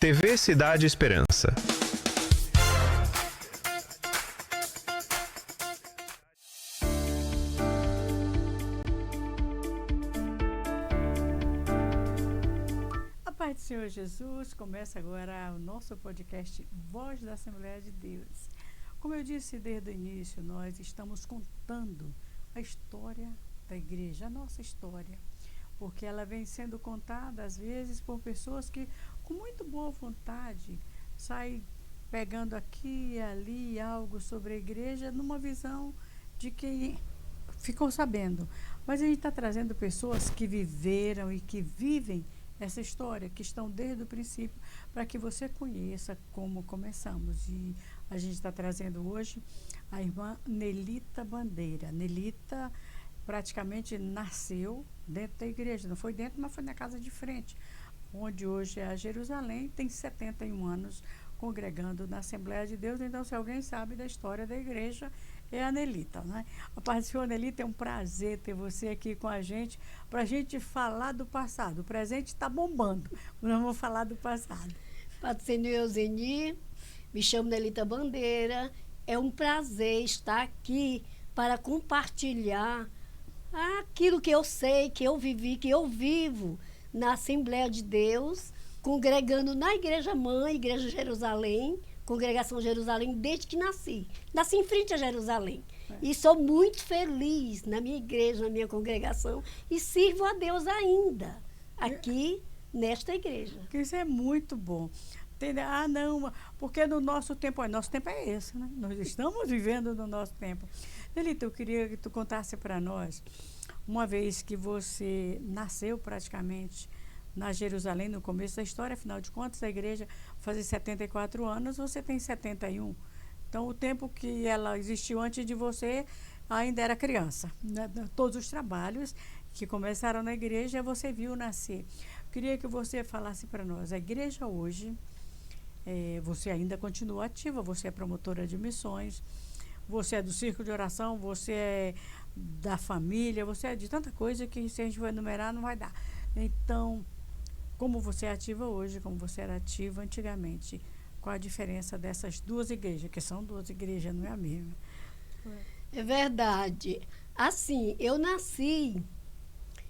TV Cidade Esperança. A paz do Senhor Jesus, começa agora o nosso podcast Voz da Assembleia de Deus. Como eu disse desde o início, nós estamos contando a história da igreja, a nossa história, porque ela vem sendo contada às vezes por pessoas que com muito boa vontade saem pegando aqui e ali algo sobre a igreja numa visão de quem ficou sabendo. Mas a gente está trazendo pessoas que viveram e que vivem essa história, que estão desde o princípio, para que você conheça como começamos. E a gente está trazendo hoje a irmã Nelita Bandeira. Nelita praticamente nasceu dentro da igreja, não foi dentro, mas foi na casa de frente, onde hoje é a Jerusalém, tem 71 anos congregando na Assembleia de Deus. Então, se alguém sabe da história da igreja, é a Nelita, né? A paz do Senhor, Nelita, é um prazer ter você aqui com a gente, para a gente falar do passado. O presente está bombando, nós vamos falar do passado. Paz do Senhor, Eugeni, me chamo Nelita Bandeira, é um prazer estar aqui para compartilhar aquilo que eu sei, que eu vivi, que eu vivo na Assembleia de Deus, congregando na Igreja Mãe, Igreja Jerusalém, Congregação Jerusalém, desde que nasci. Nasci em frente a Jerusalém. E sou muito feliz na minha igreja, na minha congregação, e sirvo a Deus ainda, aqui nesta igreja. Isso é muito bom. Não, porque no nosso tempo é esse, né? Nós estamos vivendo no nosso tempo. Nelita, eu queria que tu contasse para nós, uma vez que você nasceu praticamente na Jerusalém, no começo da história, afinal de contas, a igreja fazia 74 anos, você tem 71. Então, o tempo que ela existiu antes de você, ainda era criança, né? Todos os trabalhos que começaram na igreja, você viu nascer. Eu queria que você falasse para nós, a igreja hoje, você ainda continua ativa, você é promotora de missões, você é do círculo de oração, você é da família, você é de tanta coisa que se a gente for enumerar não vai dar. Então, como você é ativa hoje, como você era ativa antigamente, qual a diferença dessas duas igrejas, que são duas igrejas, não é a mesma? É verdade. Assim, eu nasci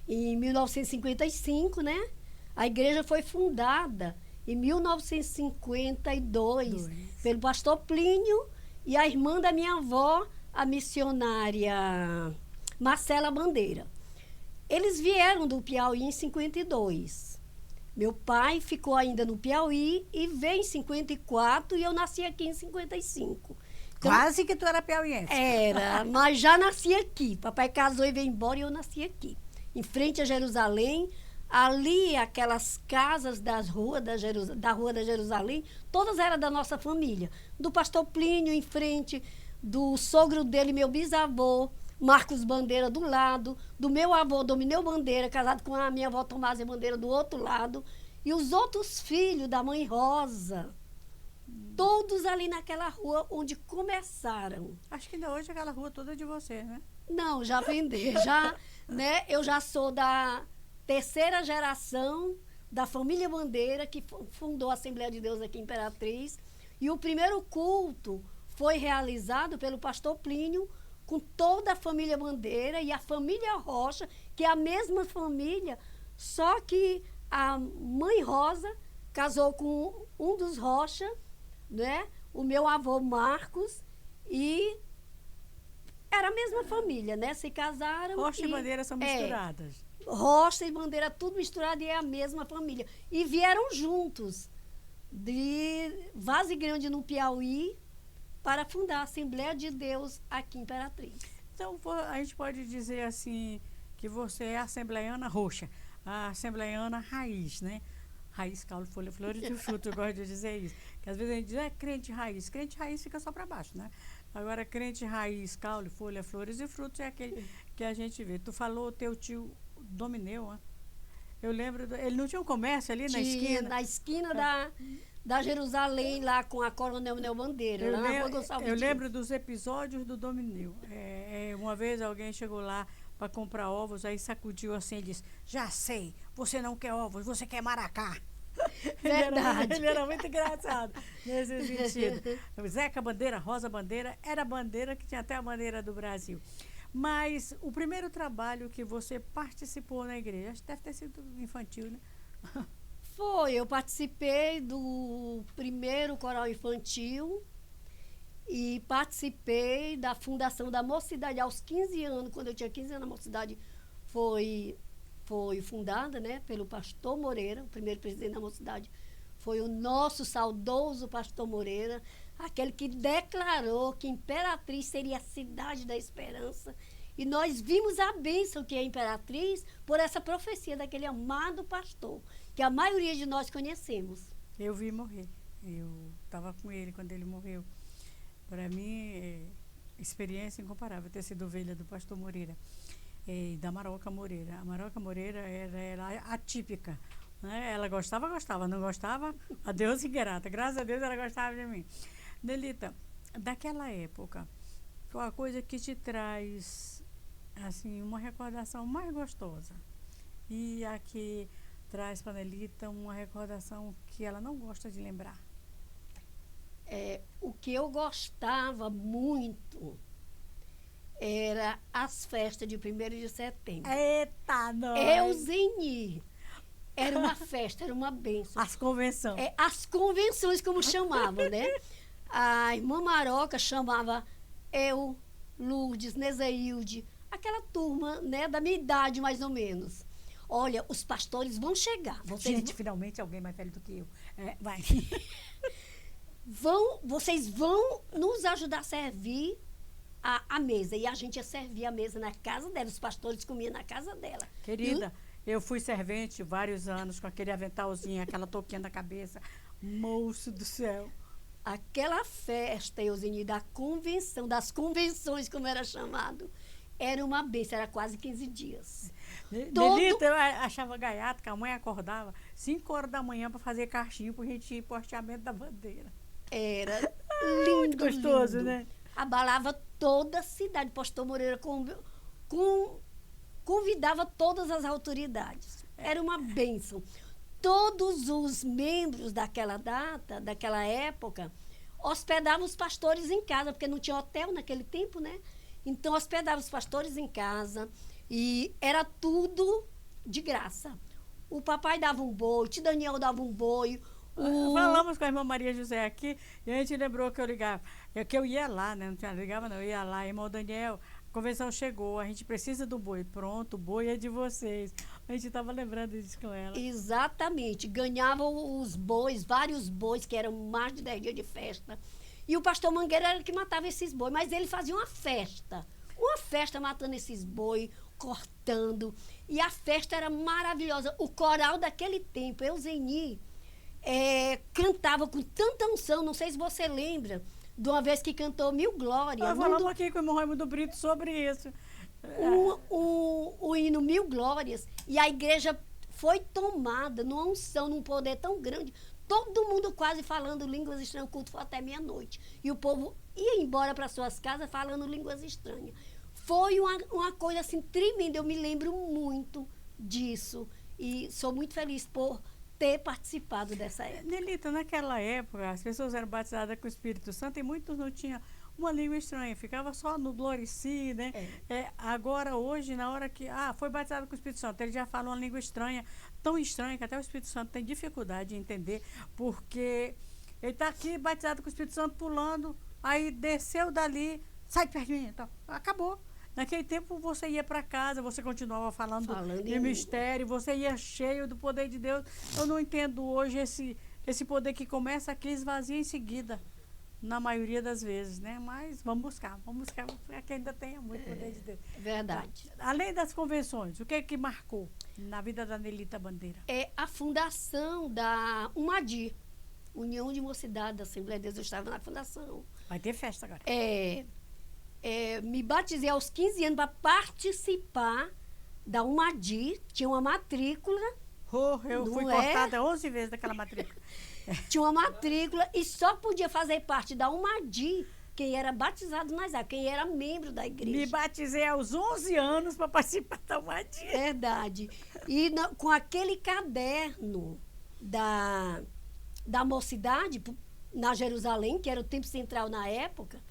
em 1955, né? A igreja foi fundada em 1952 pelo pastor Plínio e a irmã da minha avó, a missionária Marcela Bandeira. Eles vieram do Piauí em 52. Meu pai ficou ainda no Piauí e veio em 54 e eu nasci aqui em 55. Então, quase que tu era piauiense. Era, mas já nasci aqui. Papai casou e veio embora e eu nasci aqui. Em frente a Jerusalém, ali aquelas casas da Rua da Jerusalém, todas eram da nossa família. Do pastor Plínio em frente, do sogro dele, meu bisavô, Marcos Bandeira do lado, do meu avô, Domineu Bandeira, casado com a minha avó Tomásia Bandeira do outro lado, e os outros filhos da mãe Rosa, todos ali naquela rua onde começaram. Acho que ainda hoje aquela rua toda é de você, né? Não, já vendi, né? Eu já sou da terceira geração da família Bandeira, que fundou a Assembleia de Deus aqui em Imperatriz, e o primeiro culto foi realizado pelo pastor Plínio, com toda a família Bandeira e a família Rocha, que é a mesma família, só que a mãe Rosa casou com um dos Rocha, né? O meu avô Marcos, e era a mesma família, né? Se casaram. Rocha e Bandeira são misturadas. Rocha e Bandeira, tudo misturado, e é a mesma família. E vieram juntos, de Vaze Grande, no Piauí, para fundar a Assembleia de Deus aqui em Imperatriz. Então, a gente pode dizer assim, que você é a assembleiana roxa, a assembleiana raiz, né? Raiz, caule, folha, flores e fruto, eu gosto de dizer isso. Porque às vezes a gente diz, crente raiz fica só para baixo, né? Agora, crente raiz, caule, folha, flores e frutos é aquele que a gente vê. Tu falou teu tio Domineu, né? Eu lembro, ele não tinha um comércio ali na esquina? Na esquina da Jerusalém, lá com a Coronel Nel Bandeira. Eu lembro dos episódios do Domineu. Uma vez alguém chegou lá para comprar ovos, aí sacudiu assim e disse, já sei, você não quer ovos, você quer maracá. Verdade. Ele era muito engraçado nesse sentido. Zeca Bandeira, Rosa Bandeira, era a bandeira que tinha até a bandeira do Brasil. Mas o primeiro trabalho que você participou na igreja, acho que deve ter sido infantil, né? Foi, eu participei do primeiro coral infantil e participei da fundação da Mocidade aos 15 anos. Quando eu tinha 15 anos, a Mocidade foi fundada, né, pelo pastor Moreira, o primeiro presidente da Mocidade. Foi o nosso saudoso pastor Moreira, aquele que declarou que Imperatriz seria a cidade da esperança. E nós vimos a bênção que é Imperatriz por essa profecia daquele amado pastor, que a maioria de nós conhecemos. Eu vi morrer. Eu estava com ele quando ele morreu. Para mim, experiência incomparável ter sido ovelha do pastor Moreira. Da Maroca Moreira. A Maroca Moreira era atípica. Né? Ela gostava, não gostava, a Deus ingrata. Graças a Deus ela gostava de mim. Nelita, daquela época, qual a coisa que te traz assim, uma recordação mais gostosa? E a que traz para a Nelita uma recordação que ela não gosta de lembrar? O que eu gostava muito era as festas de 1º de setembro. Eita, nós! Euzeni. Era uma festa, era uma bênção. As convenções. As convenções, como chamavam, né? A irmã Maroca chamava eu, Lourdes, Nezeilde, aquela turma, né, da minha idade, mais ou menos. Olha, os pastores vão chegar. Gente, finalmente alguém mais velho do que eu. Vai. Vocês vão nos ajudar a servir a mesa. E a gente ia servir a mesa na casa dela. Os pastores comiam na casa dela. Querida, eu fui servente vários anos com aquele aventalzinho, aquela touquinha na cabeça. Moço do céu. Aquela festa, Euzeni, da convenção, das convenções, como era chamado, era uma bênção, era quase 15 dias. Nelita, eu achava gaiato que a mãe acordava 5 horas da manhã para fazer caixinho para a gente ir para o hasteamento da bandeira. Era lindo, muito gostoso, lindo. Né? Abalava toda a cidade. Pastor Moreira convidava todas as autoridades. Era uma bênção. Todos os membros daquela data, daquela época, hospedavam os pastores em casa, porque não tinha hotel naquele tempo, né? Então, hospedavam os pastores em casa e era tudo de graça. O papai dava um boi, o tio Daniel dava um boi. Falamos com a irmã Maria José aqui e a gente lembrou que eu ligava. Que eu ia lá, né? Não ligava, não. Eu ia lá, irmão Daniel, a convenção chegou, a gente precisa do boi. Pronto, o boi é de vocês. A gente estava lembrando disso com ela. Exatamente. Ganhavam os bois, vários bois, que eram mais de 10 dias de festa. E o pastor Mangueira era que matava esses bois, mas ele fazia uma festa matando esses bois, cortando. E a festa era maravilhosa. O coral daquele tempo, Euzeni, cantava com tanta unção, não sei se você lembra, de uma vez que cantou Mil Glórias. Falamos aqui com o irmão Raimundo Brito sobre isso. O hino Mil Glórias, e a igreja foi tomada numa unção, num poder tão grande, todo mundo quase falando línguas estranhas, o culto foi até meia-noite, e o povo ia embora para suas casas falando línguas estranhas. Foi uma coisa assim tremenda, eu me lembro muito disso, e sou muito feliz por ter participado dessa época. Nelita, naquela época, as pessoas eram batizadas com o Espírito Santo e muitos não tinham uma língua estranha, ficava só no glorici, né? Agora, hoje, na hora que foi batizado com o Espírito Santo, ele já fala uma língua estranha, tão estranha que até o Espírito Santo tem dificuldade de entender, porque ele está aqui batizado com o Espírito Santo pulando, aí desceu dali, sai de perto de mim, então, acabou. Naquele tempo você ia para casa, você continuava falando de mistério, você ia cheio do poder de Deus. Eu não entendo hoje esse poder que começa aqui e esvazia em seguida, na maioria das vezes, né? Mas vamos buscar para que ainda tenha muito poder de Deus. Verdade. Além das convenções, o que é que marcou na vida da Nelita Bandeira? É a fundação da UMADI, União de Mocidade da Assembleia de Deus. Eu estava na fundação. Vai ter festa agora. Me batizei aos 15 anos para participar da UMADI. Tinha uma matrícula. Eu fui cortada 11 vezes daquela matrícula. Tinha uma matrícula e só podia fazer parte da UMADI quem era batizado nas águas, quem era membro da igreja. Me batizei aos 11 anos para participar da UMADI. Verdade. E com aquele caderno da mocidade, na Jerusalém, que era o templo central na época,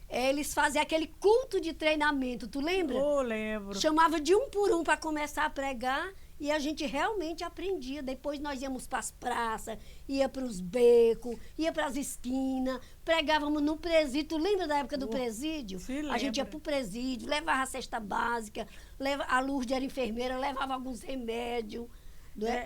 eles faziam aquele culto de treinamento, tu lembra? Eu lembro. Chamava de um por um para começar a pregar e a gente realmente aprendia. Depois nós íamos para as praças, ia para os becos, ia para as esquinas, pregávamos no presídio. Tu lembra da época do presídio? Sim, A gente ia lembro. para o presídio, levava a cesta básica, a Lourdes era enfermeira, levava alguns remédios.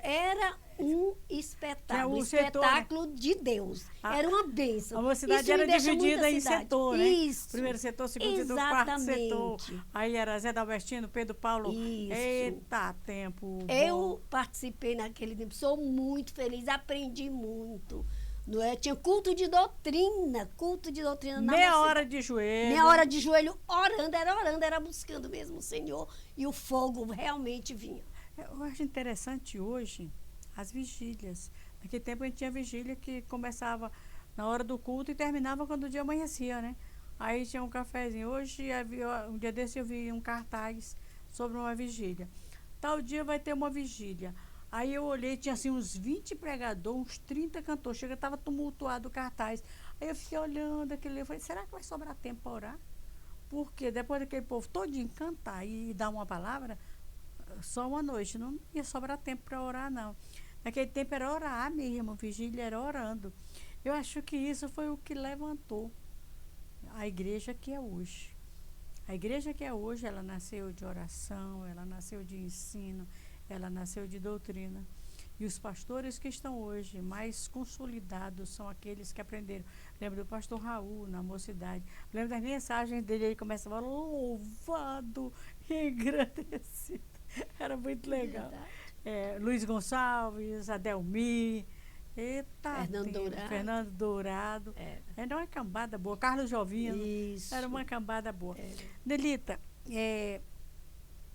Era um espetáculo, o setor, espetáculo de Deus. Era uma bênção. A mocidade Isso me era deixa dividida muita em cidade. setor, né? Isso. Primeiro setor, segundo setor, quarto setor. Exatamente. Aí era Zé Dalbertino, Pedro Paulo. Isso. Eita, tempo bom. Eu participei naquele tempo, sou muito feliz, aprendi muito. Não é? Tinha culto de doutrina na Meia mocidade. hora de joelho. Meia hora de joelho, orando, era buscando mesmo o Senhor. E o fogo realmente vinha. Eu acho interessante hoje as vigílias. Naquele tempo a gente tinha vigília que começava na hora do culto e terminava quando o dia amanhecia, né? Aí tinha um cafezinho. Hoje, um dia desse eu vi um cartaz sobre uma vigília. Tal dia vai ter uma vigília. Aí eu olhei, tinha assim uns 20 pregadores, uns 30 cantores. Chega, estava tumultuado o cartaz. Aí eu fiquei olhando aquele, eu falei, será que vai sobrar tempo para orar? Porque depois daquele povo todinho cantar e dar uma palavra, só uma noite, não ia sobrar tempo para orar, não. Naquele tempo era orar mesmo, vigília era orando. Eu acho que isso foi o que levantou a igreja que é hoje. A igreja que é hoje, ela nasceu de oração, ela nasceu de ensino, ela nasceu de doutrina. E os pastores que estão hoje mais consolidados são aqueles que aprenderam. Lembro do pastor Raul, na mocidade. Lembro das mensagens dele, ele começava louvado e engrandecido. Era muito legal. Luiz Gonçalves, Adelmi, Fernando Dourado. Era uma cambada boa. Carlos Jovino. Isso. Era uma cambada boa. Nelita,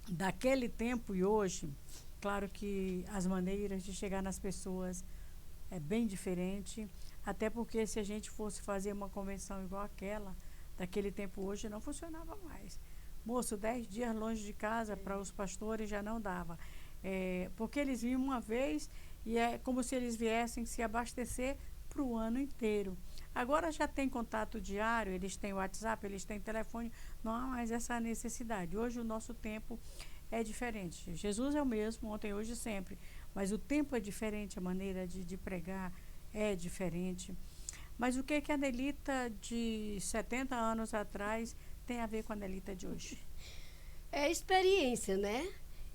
daquele tempo e hoje, claro que as maneiras de chegar nas pessoas é bem diferente, até porque se a gente fosse fazer uma convenção igual aquela, daquele tempo hoje, não funcionava mais. Moço, 10 dias longe de casa para os pastores já não dava. Porque eles vinham uma vez e é como se eles viessem se abastecer para o ano inteiro. Agora já tem contato diário, eles têm WhatsApp, eles têm telefone, não há mais essa necessidade. Hoje o nosso tempo é diferente. Jesus é o mesmo, ontem, hoje e sempre, mas o tempo é diferente, a maneira de pregar é diferente. Mas o que a Nelita de 70 anos atrás tem a ver com a Nelita de hoje? É experiência, né?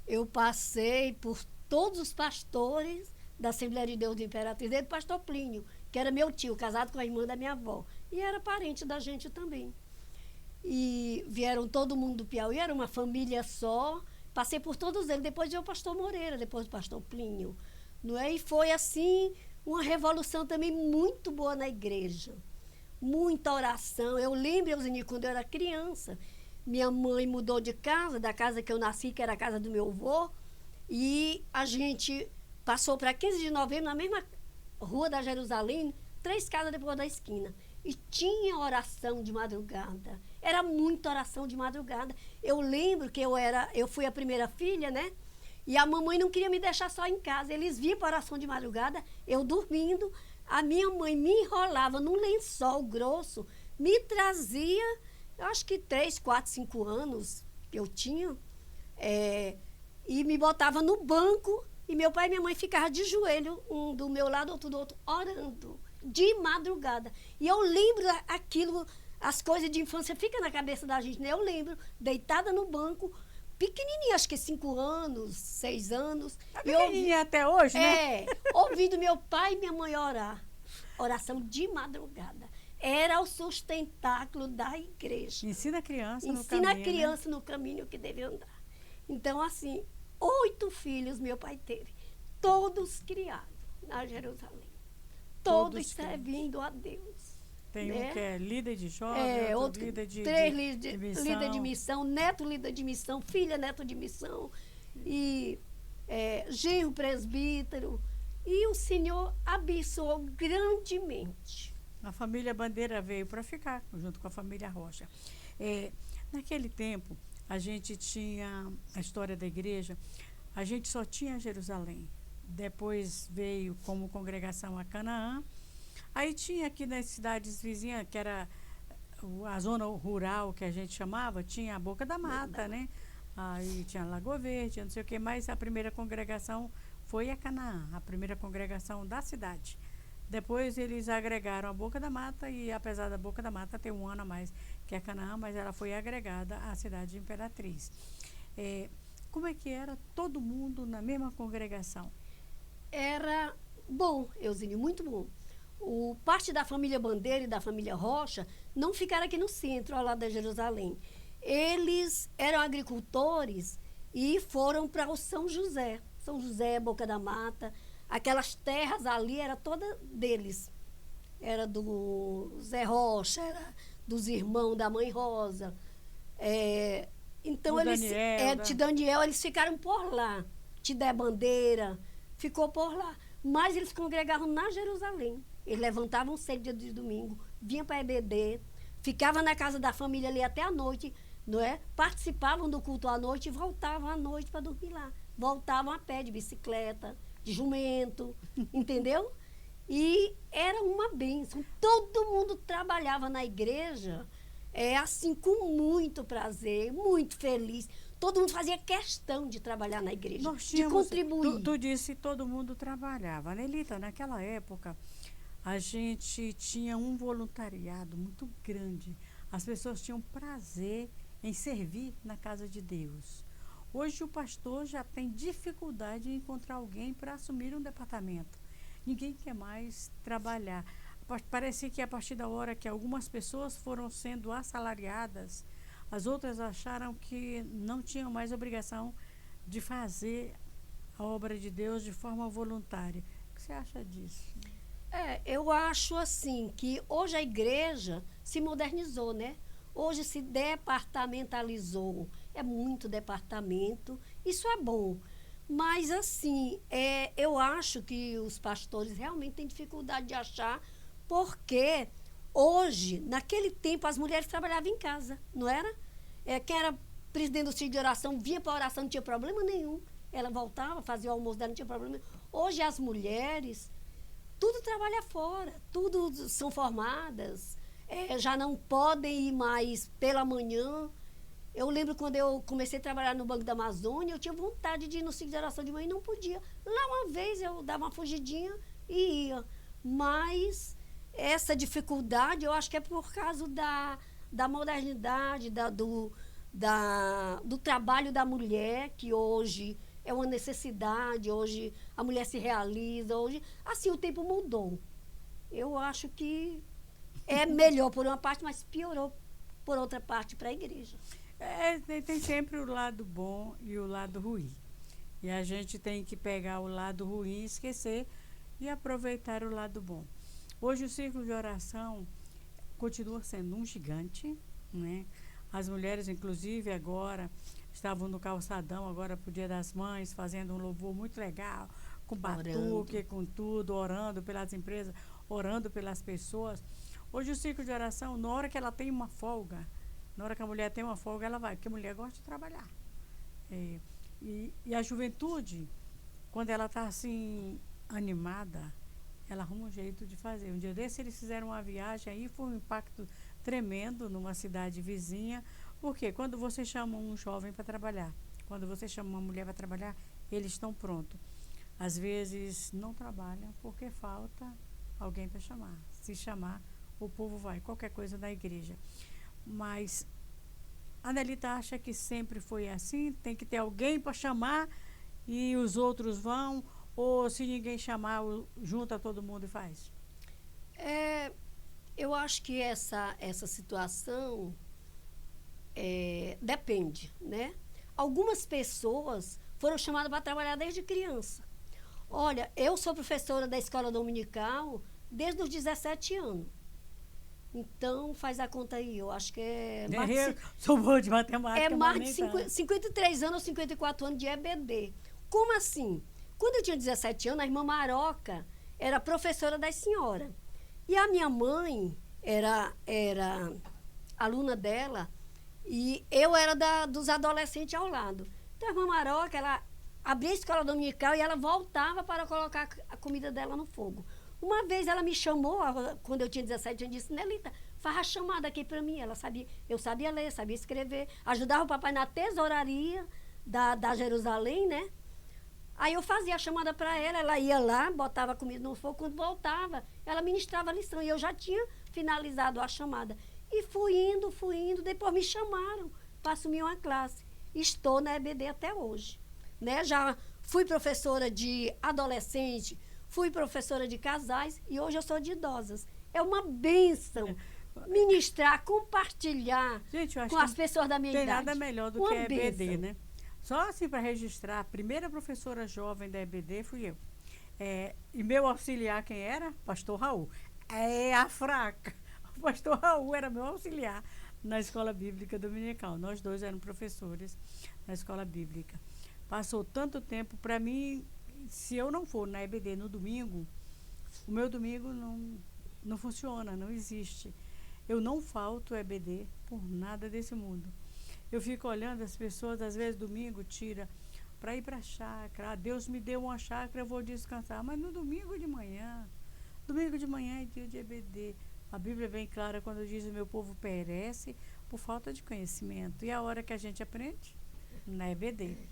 Eu passei por todos os pastores da Assembleia de Deus de Imperatriz, desde o pastor Plínio, que era meu tio, casado com a irmã da minha avó, e era parente da gente também. E vieram todo mundo do Piauí, era uma família só, passei por todos eles, depois veio o pastor Moreira, depois o pastor Plínio, não é? E foi assim, uma revolução também muito boa na igreja. Muita oração. Eu lembro, Elzini, quando eu era criança, minha mãe mudou de casa, da casa que eu nasci, que era a casa do meu avô, e a gente passou para 15 de novembro, na mesma rua da Jerusalém, 3 casas depois da esquina. E tinha oração de madrugada. Era muita oração de madrugada. Eu lembro que eu fui a primeira filha, né? E a mamãe não queria me deixar só em casa. Eles vinham para oração de madrugada, eu dormindo. A minha mãe me enrolava num lençol grosso, me trazia, eu acho que 3, 4, 5 anos que eu tinha, e me botava no banco, e meu pai e minha mãe ficavam de joelho, um do meu lado, outro do outro, orando, de madrugada. E eu lembro aquilo, as coisas de infância ficam na cabeça da gente, né? Eu lembro, deitada no banco, pequenininha, acho que 5 anos, 6 anos. E até hoje, né? Ouvindo meu pai e minha mãe orar. Oração de madrugada. Era o sustentáculo da igreja. Ensina a criança no caminho. Ensina a criança no caminho que deve andar. Então, assim, 8 filhos meu pai teve. Todos criados na Jerusalém. Todos servindo a Deus. Tem né? um que é líder de jovem, outro líder de missão. Líder de missão, neto líder de missão, filha neto de missão, e genro presbítero. E o Senhor abençoou grandemente. A família Bandeira veio para ficar, junto com a família Rocha. Naquele tempo, a gente tinha a história da igreja, a gente só tinha Jerusalém. depois veio como congregação a Canaã. Aí tinha aqui nas cidades vizinhas, que era a zona rural que a gente chamava, tinha a Boca da Mata, né? Aí tinha Lagoa Verde, não sei o que, mas a primeira congregação foi a Canaã, a primeira congregação da cidade. Depois eles agregaram a Boca da Mata e apesar da Boca da Mata ter um ano a mais que a Canaã, mas ela foi agregada à cidade de Imperatriz. Como é que era todo mundo na mesma congregação? Era bom, Eusílio, muito bom. Parte da família Bandeira e da família Rocha não ficaram aqui no centro, ao lado da Jerusalém. Eles eram agricultores e foram para o São José. São José, Boca da Mata. Aquelas terras ali era toda deles. Era do Zé Rocha, era dos irmãos da mãe Rosa. Então, Daniel, eles ficaram por lá. Tidé Bandeira ficou por lá. Mas eles congregavam na Jerusalém. Eles levantavam cedo dia de domingo, vinham para EBD, ficavam na casa da família ali até a noite, não é? Participavam do culto à noite e voltavam à noite para dormir lá. Voltavam a pé, de bicicleta, de jumento, entendeu? E era uma bênção. Todo mundo trabalhava na igreja, assim, com muito prazer, muito feliz. Todo mundo fazia questão de trabalhar na igreja, de contribuir. Tu disse que todo mundo trabalhava. Nelita, naquela época, a gente tinha um voluntariado muito grande. As pessoas tinham prazer em servir na casa de Deus. Hoje o pastor já tem dificuldade em encontrar alguém para assumir um departamento. Ninguém quer mais trabalhar. Parece que a partir da hora que algumas pessoas foram sendo assalariadas, as outras acharam que não tinham mais obrigação de fazer a obra de Deus de forma voluntária. O que você acha disso? Eu acho assim que hoje a igreja se modernizou, né? Hoje se departamentalizou. É muito departamento. Isso é bom. Mas, assim, eu acho que os pastores realmente têm dificuldade de achar, porque hoje, naquele tempo, as mulheres trabalhavam em casa, não era? Quem era presidente do círculo de oração vinha para a oração, não tinha problema nenhum. Ela voltava, fazia o almoço dela, não tinha problema nenhum. Hoje, as mulheres, tudo trabalha fora, tudo são formadas, já não podem ir mais pela manhã. Eu lembro quando eu comecei a trabalhar no Banco da Amazônia, eu tinha vontade de ir no ciclo de oração de manhã e não podia. Lá uma vez eu dava uma fugidinha e ia. Mas essa dificuldade eu acho que é por causa da modernidade, do trabalho da mulher, que hoje é uma necessidade, hoje a mulher se realiza, hoje, assim, o tempo mudou. Eu acho que é melhor por uma parte, mas piorou por outra parte para a igreja. Tem sempre o lado bom e o lado ruim. E a gente tem que pegar o lado ruim e esquecer e aproveitar o lado bom. Hoje o círculo de oração continua sendo um gigante, né? As mulheres, inclusive, agora estavam no calçadão, agora para o Dia das Mães, fazendo um louvor muito legal, com batuque, com tudo, orando pelas empresas, orando pelas pessoas. Hoje o círculo de oração, na hora que ela tem uma folga, na hora que a mulher tem uma folga, ela vai, porque a mulher gosta de trabalhar. E a juventude, quando ela está assim, animada, ela arruma um jeito de fazer. Um dia desse eles fizeram uma viagem, aí foi um impacto tremendo numa cidade vizinha, porque quando você chama um jovem para trabalhar, quando você chama uma mulher para trabalhar, eles estão prontos. Às vezes não trabalham porque falta alguém para chamar. Se chamar, o povo vai, qualquer coisa da igreja. Mas a Nelita acha que sempre foi assim, tem que ter alguém para chamar e os outros vão, ou se ninguém chamar, junta todo mundo e faz? Eu acho que essa situação depende, né? Algumas pessoas foram chamadas para trabalhar desde criança. Olha, eu sou professora da escola dominical desde os 17 anos. Então, faz a conta aí, eu acho que sou boa de matemática. É mais de 53 anos ou 54 anos de EBD. Como assim? Quando eu tinha 17 anos, a irmã Maroca era professora das senhoras. E a minha mãe era aluna dela e eu era dos adolescentes ao lado. Então, a irmã Maroca, ela abria a escola dominical e ela voltava para colocar a comida dela no fogo. Uma vez ela me chamou, quando eu tinha 17 anos, disse, Nelita, faz a chamada aqui para mim. Ela sabia, eu sabia ler, sabia escrever, ajudava o papai na tesouraria da Jerusalém, né? Aí eu fazia a chamada para ela, ela ia lá, botava a comida no fogo, quando voltava, ela ministrava a lição. E eu já tinha finalizado a chamada. E fui indo, depois me chamaram para assumir uma classe. Estou na EBD até hoje. Né? Já fui professora de adolescente, fui professora de casais e hoje eu sou de idosas. É uma bênção ministrar, compartilhar Gente, eu acho com as pessoas da minha tem idade. nada melhor do Uma que a EBD, bênção. né? Só assim para registrar, a primeira professora jovem da EBD fui eu. E meu auxiliar quem era? Pastor Raul. É a fraca. O pastor Raul era meu auxiliar na escola bíblica dominical. Nós dois éramos professores na escola bíblica. Passou tanto tempo, para mim, se eu não for na EBD no domingo, o meu domingo não funciona, não existe. Eu não falto EBD por nada desse mundo. Eu fico olhando as pessoas, às vezes domingo tira para ir para a chácara. Deus me deu uma chácara, eu vou descansar. Mas no domingo de manhã é dia de EBD. A Bíblia é bem clara quando diz o meu povo perece por falta de conhecimento. E a hora que a gente aprende? Na EBD.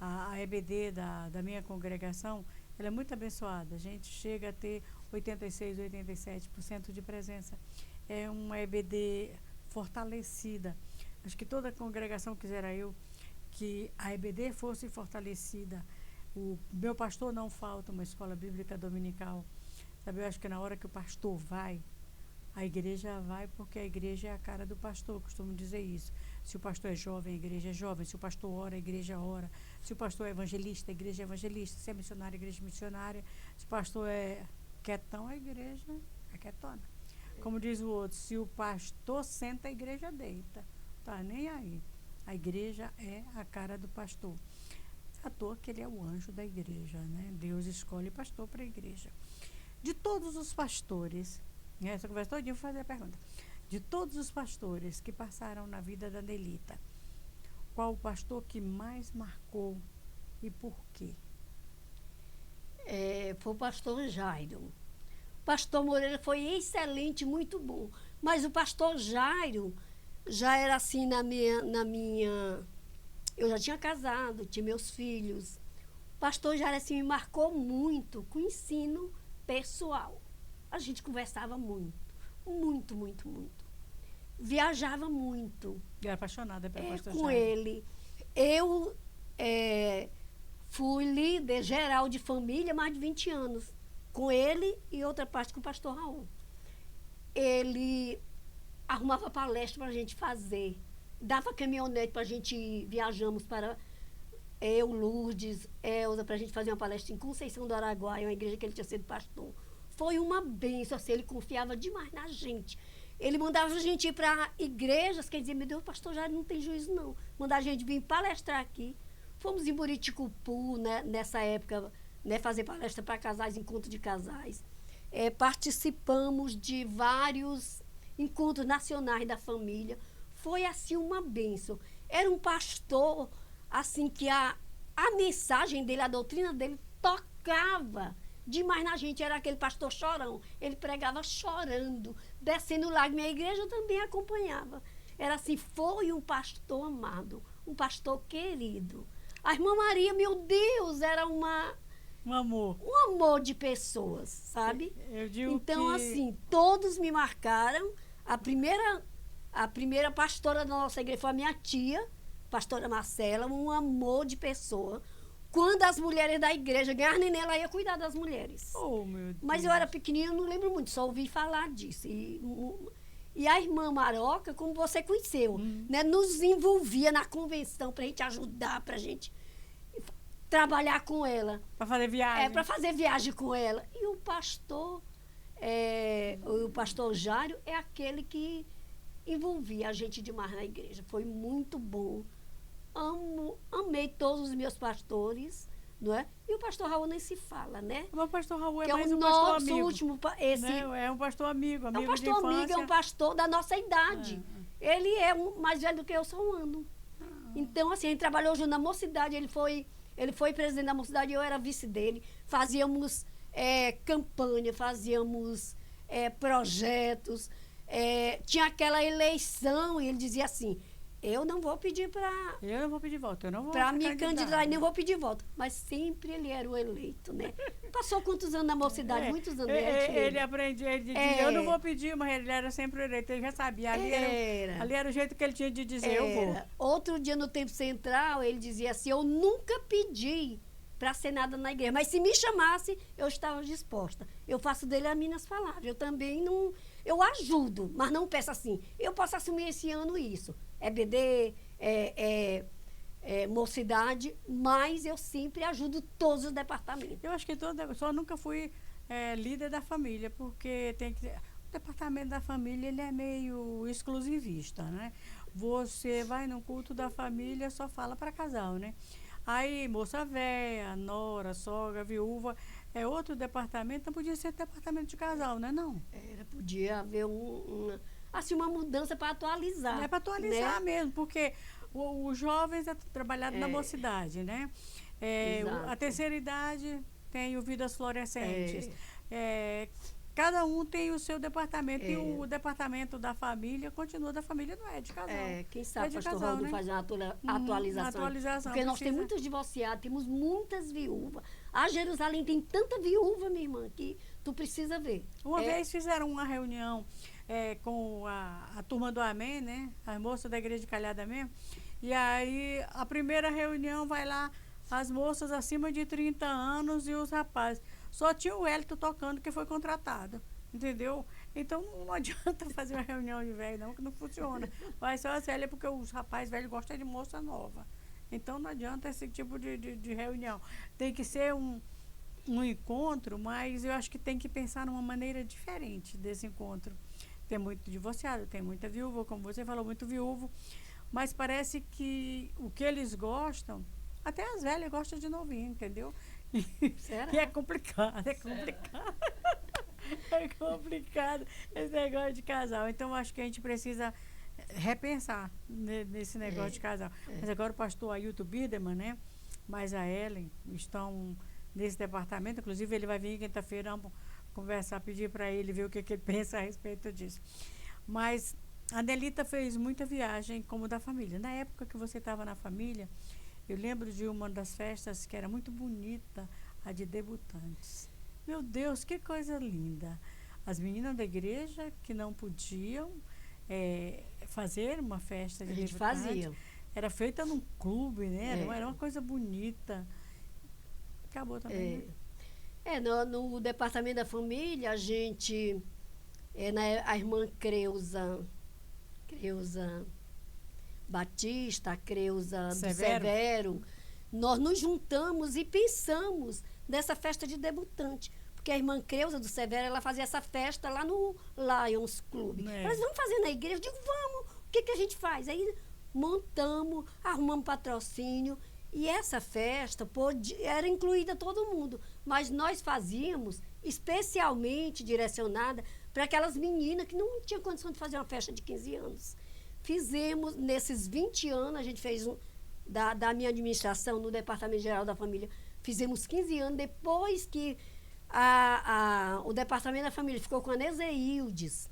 A EBD da minha congregação, ela é muito abençoada. A gente chega a ter 86%, 87% de presença. É uma EBD fortalecida. Acho que toda a congregação quisera eu que a EBD fosse fortalecida. O meu pastor não falta uma escola bíblica dominical. Sabe, eu acho que na hora que o pastor vai, a igreja vai, porque a igreja é a cara do pastor, eu costumo dizer isso. Se o pastor é jovem, a igreja é jovem. Se o pastor ora, a igreja ora. Se o pastor é evangelista, a igreja é evangelista. Se é missionário, a igreja é missionária. Se o pastor é quietão, a igreja é quietona. Como diz o outro, se o pastor senta, a igreja deita. Tá nem aí. A igreja é a cara do pastor. À toa que ele é o anjo da igreja, né? Deus escolhe pastor para a igreja. De todos os pastores, essa conversa todinha eu vou fazer a pergunta. De todos os pastores que passaram na vida da Nelita, qual o pastor que mais marcou e por quê? Foi o pastor Jairo. O pastor Moreira foi excelente, muito bom. Mas o pastor Jairo já era assim na minha... Eu já tinha casado, tinha meus filhos. O pastor Jairo assim, me marcou muito com o ensino pessoal. A gente conversava muito, muito, muito, muito. Viajava muito. Eu era apaixonada pelo pastor Com Jairo. ele. Eu fui líder geral de família há mais de 20 anos. Com ele e outra parte com o pastor Raul. Ele arrumava palestra para a gente fazer. Dava caminhonete para a gente ir. Viajamos para Lourdes, Elza, para a gente fazer uma palestra em Conceição do Araguaia, uma igreja que ele tinha sido pastor. Foi uma bênção, assim, ele confiava demais na gente. Ele mandava a gente ir para igrejas, quer dizer, meu Deus, o pastor Jairo não tem juízo, não. Mandava a gente vir palestrar aqui. Fomos em Buriticupu, né, nessa época, né, fazer palestra para casais, encontro de casais. Participamos de vários encontros nacionais da família. Foi, assim, uma bênção. Era um pastor, assim, que a mensagem dele, a doutrina dele, tocava demais na gente. Era aquele pastor chorão. Ele pregava chorando, descendo lágrimas. A igreja também acompanhava. Era assim, foi um pastor amado, um pastor querido. A irmã Maria, meu Deus, era um amor de pessoas, sabe? Eu digo então, que... assim, todos me marcaram. A primeira pastora da nossa igreja foi a minha tia, pastora Marcela, um amor de pessoa. Quando as mulheres da igreja ganharam neném, ela ia cuidar das mulheres. Oh, meu Deus. Mas eu era pequenina, não lembro muito, só ouvi falar disso. E a irmã Maroca, como você conheceu, né, nos envolvia na convenção para a gente ajudar, para a gente trabalhar com ela. Para fazer viagem. Para fazer viagem com ela. E o pastor Jário é aquele que envolvia a gente demais na igreja. Foi muito bom. Amei todos os meus pastores, não é? E o pastor Raul nem se fala, né? O pastor Raul que mais é um pastor nosso amigo. último... Né? É um pastor amigo É um de pastor infância. amigo, é um pastor da nossa idade. Ele é mais velho do que eu, só um ano. Então, assim, ele trabalhou junto na mocidade, ele foi Ele foi presidente da mocidade e eu era vice dele. Fazíamos campanha, fazíamos projetos. Tinha aquela eleição e ele dizia assim, eu não vou pedir para voto, eu não vou para ser me candidato. candidatar, nem vou pedir voto. Mas sempre ele era o eleito, né? Passou quantos anos na mocidade? Muitos anos. Ele aprendia, ele dizia, eu não vou pedir, mas ele era sempre o eleito, ele já sabia. Ali era o jeito que ele tinha de dizer, eu vou. Outro dia no Tempo Central, ele dizia assim, eu nunca pedi para ser nada na igreja, mas se me chamasse, eu estava disposta. Eu faço dele as minhas palavras. Eu também não... Eu ajudo, mas não peço assim, eu posso assumir esse ano isso. EBD, mocidade, mas eu sempre ajudo todos os departamentos. Eu acho que só nunca fui líder da família, porque o departamento da família ele é meio exclusivista, né? Você vai no culto da família, só fala para casal, né? Aí, moça véia, nora, sogra, viúva, é outro departamento, não podia ser departamento de casal, né? Não. Podia haver uma mudança para atualizar. É para atualizar, né? Mesmo, porque os jovens trabalharam na mocidade, né? A terceira idade tem o Vidas Florescentes. Cada um tem o seu departamento e o departamento da família continua da família, não é de casal. Quem sabe, pastor casal, Raul, né? fazer uma atualização. Porque nós temos muitos divorciados, temos muitas viúvas. A Jerusalém tem tanta viúva, minha irmã, que tu precisa ver. Uma vez fizeram uma reunião com a turma do Amém, né? As moças da igreja de Calhada mesmo. E aí, a primeira reunião vai lá as moças acima de 30 anos e os rapazes. Só tinha o Hélito tocando, que foi contratado, entendeu? Então, não adianta fazer uma reunião de velho, não, que não funciona. Vai só as velhas, porque os rapazes velhos gostam de moça nova. Então, não adianta esse tipo de reunião. Tem que ser um encontro, mas eu acho que tem que pensar numa maneira diferente desse encontro. Tem muito divorciado, tem muita viúva, como você falou, muito viúvo. Mas parece que o que eles gostam, até as velhas gostam de novinho, entendeu? Será? E é complicado. É complicado esse negócio de casal. Então, acho que a gente precisa repensar nesse negócio de casal. Mas agora o pastor Ailton Biderman, né? Mas a Ellen estão nesse departamento. Inclusive, ele vai vir quinta-feira, vamos conversar, pedir para ele ver o que ele pensa a respeito disso. Mas a Nelita fez muita viagem como da família. Na época que você estava na família, eu lembro de uma das festas que era muito bonita, a de debutantes. Meu Deus, que coisa linda. As meninas da igreja que não podiam fazer uma festa de debutantes. A gente fazia. Era feita num clube, né? Era uma coisa bonita. Acabou também, né? No departamento da família, a gente, a irmã Creuza Batista, a Creuza do Severo, nós nos juntamos e pensamos nessa festa de debutante. Porque a irmã Creuza do Severo, ela fazia essa festa lá no Lions Club. Nós vamos fazer na igreja? Eu digo, vamos. O que a gente faz? Aí montamos, arrumamos patrocínio. E essa festa era incluída todo mundo. Mas nós fazíamos especialmente direcionada para aquelas meninas que não tinham condição de fazer uma festa de 15 anos. Fizemos, nesses 20 anos, a gente fez da minha administração no Departamento Geral da Família, fizemos 15 anos, depois que o Departamento da Família ficou com a Nezeildes,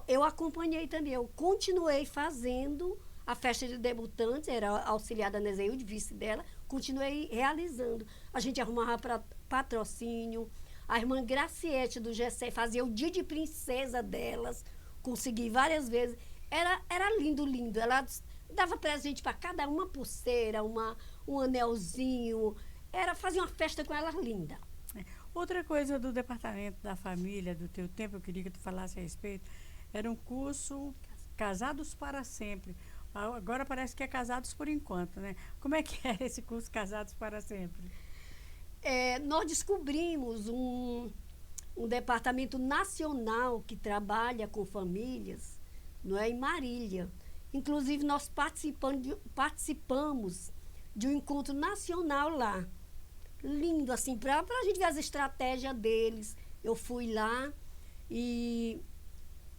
eu acompanhei também, eu continuei fazendo a festa de debutantes, era auxiliar da Nezeildes, vice dela, continuei realizando. A gente arrumava patrocínio, a irmã Graciete do GC fazia o dia de princesa delas, consegui várias vezes. Era lindo, lindo. Ela dava presente para cada uma pulseira, um anelzinho. Fazia uma festa com ela linda. Outra coisa do departamento da família, do teu tempo, eu queria que tu falasse a respeito, era um curso Casados para Sempre. Agora parece que é Casados por Enquanto, né? Como é que é esse curso Casados para Sempre? Nós descobrimos um departamento nacional que trabalha com famílias, não é, em Marília. Inclusive, nós participamos de um encontro nacional lá. Lindo, assim, para a gente ver as estratégias deles. Eu fui lá e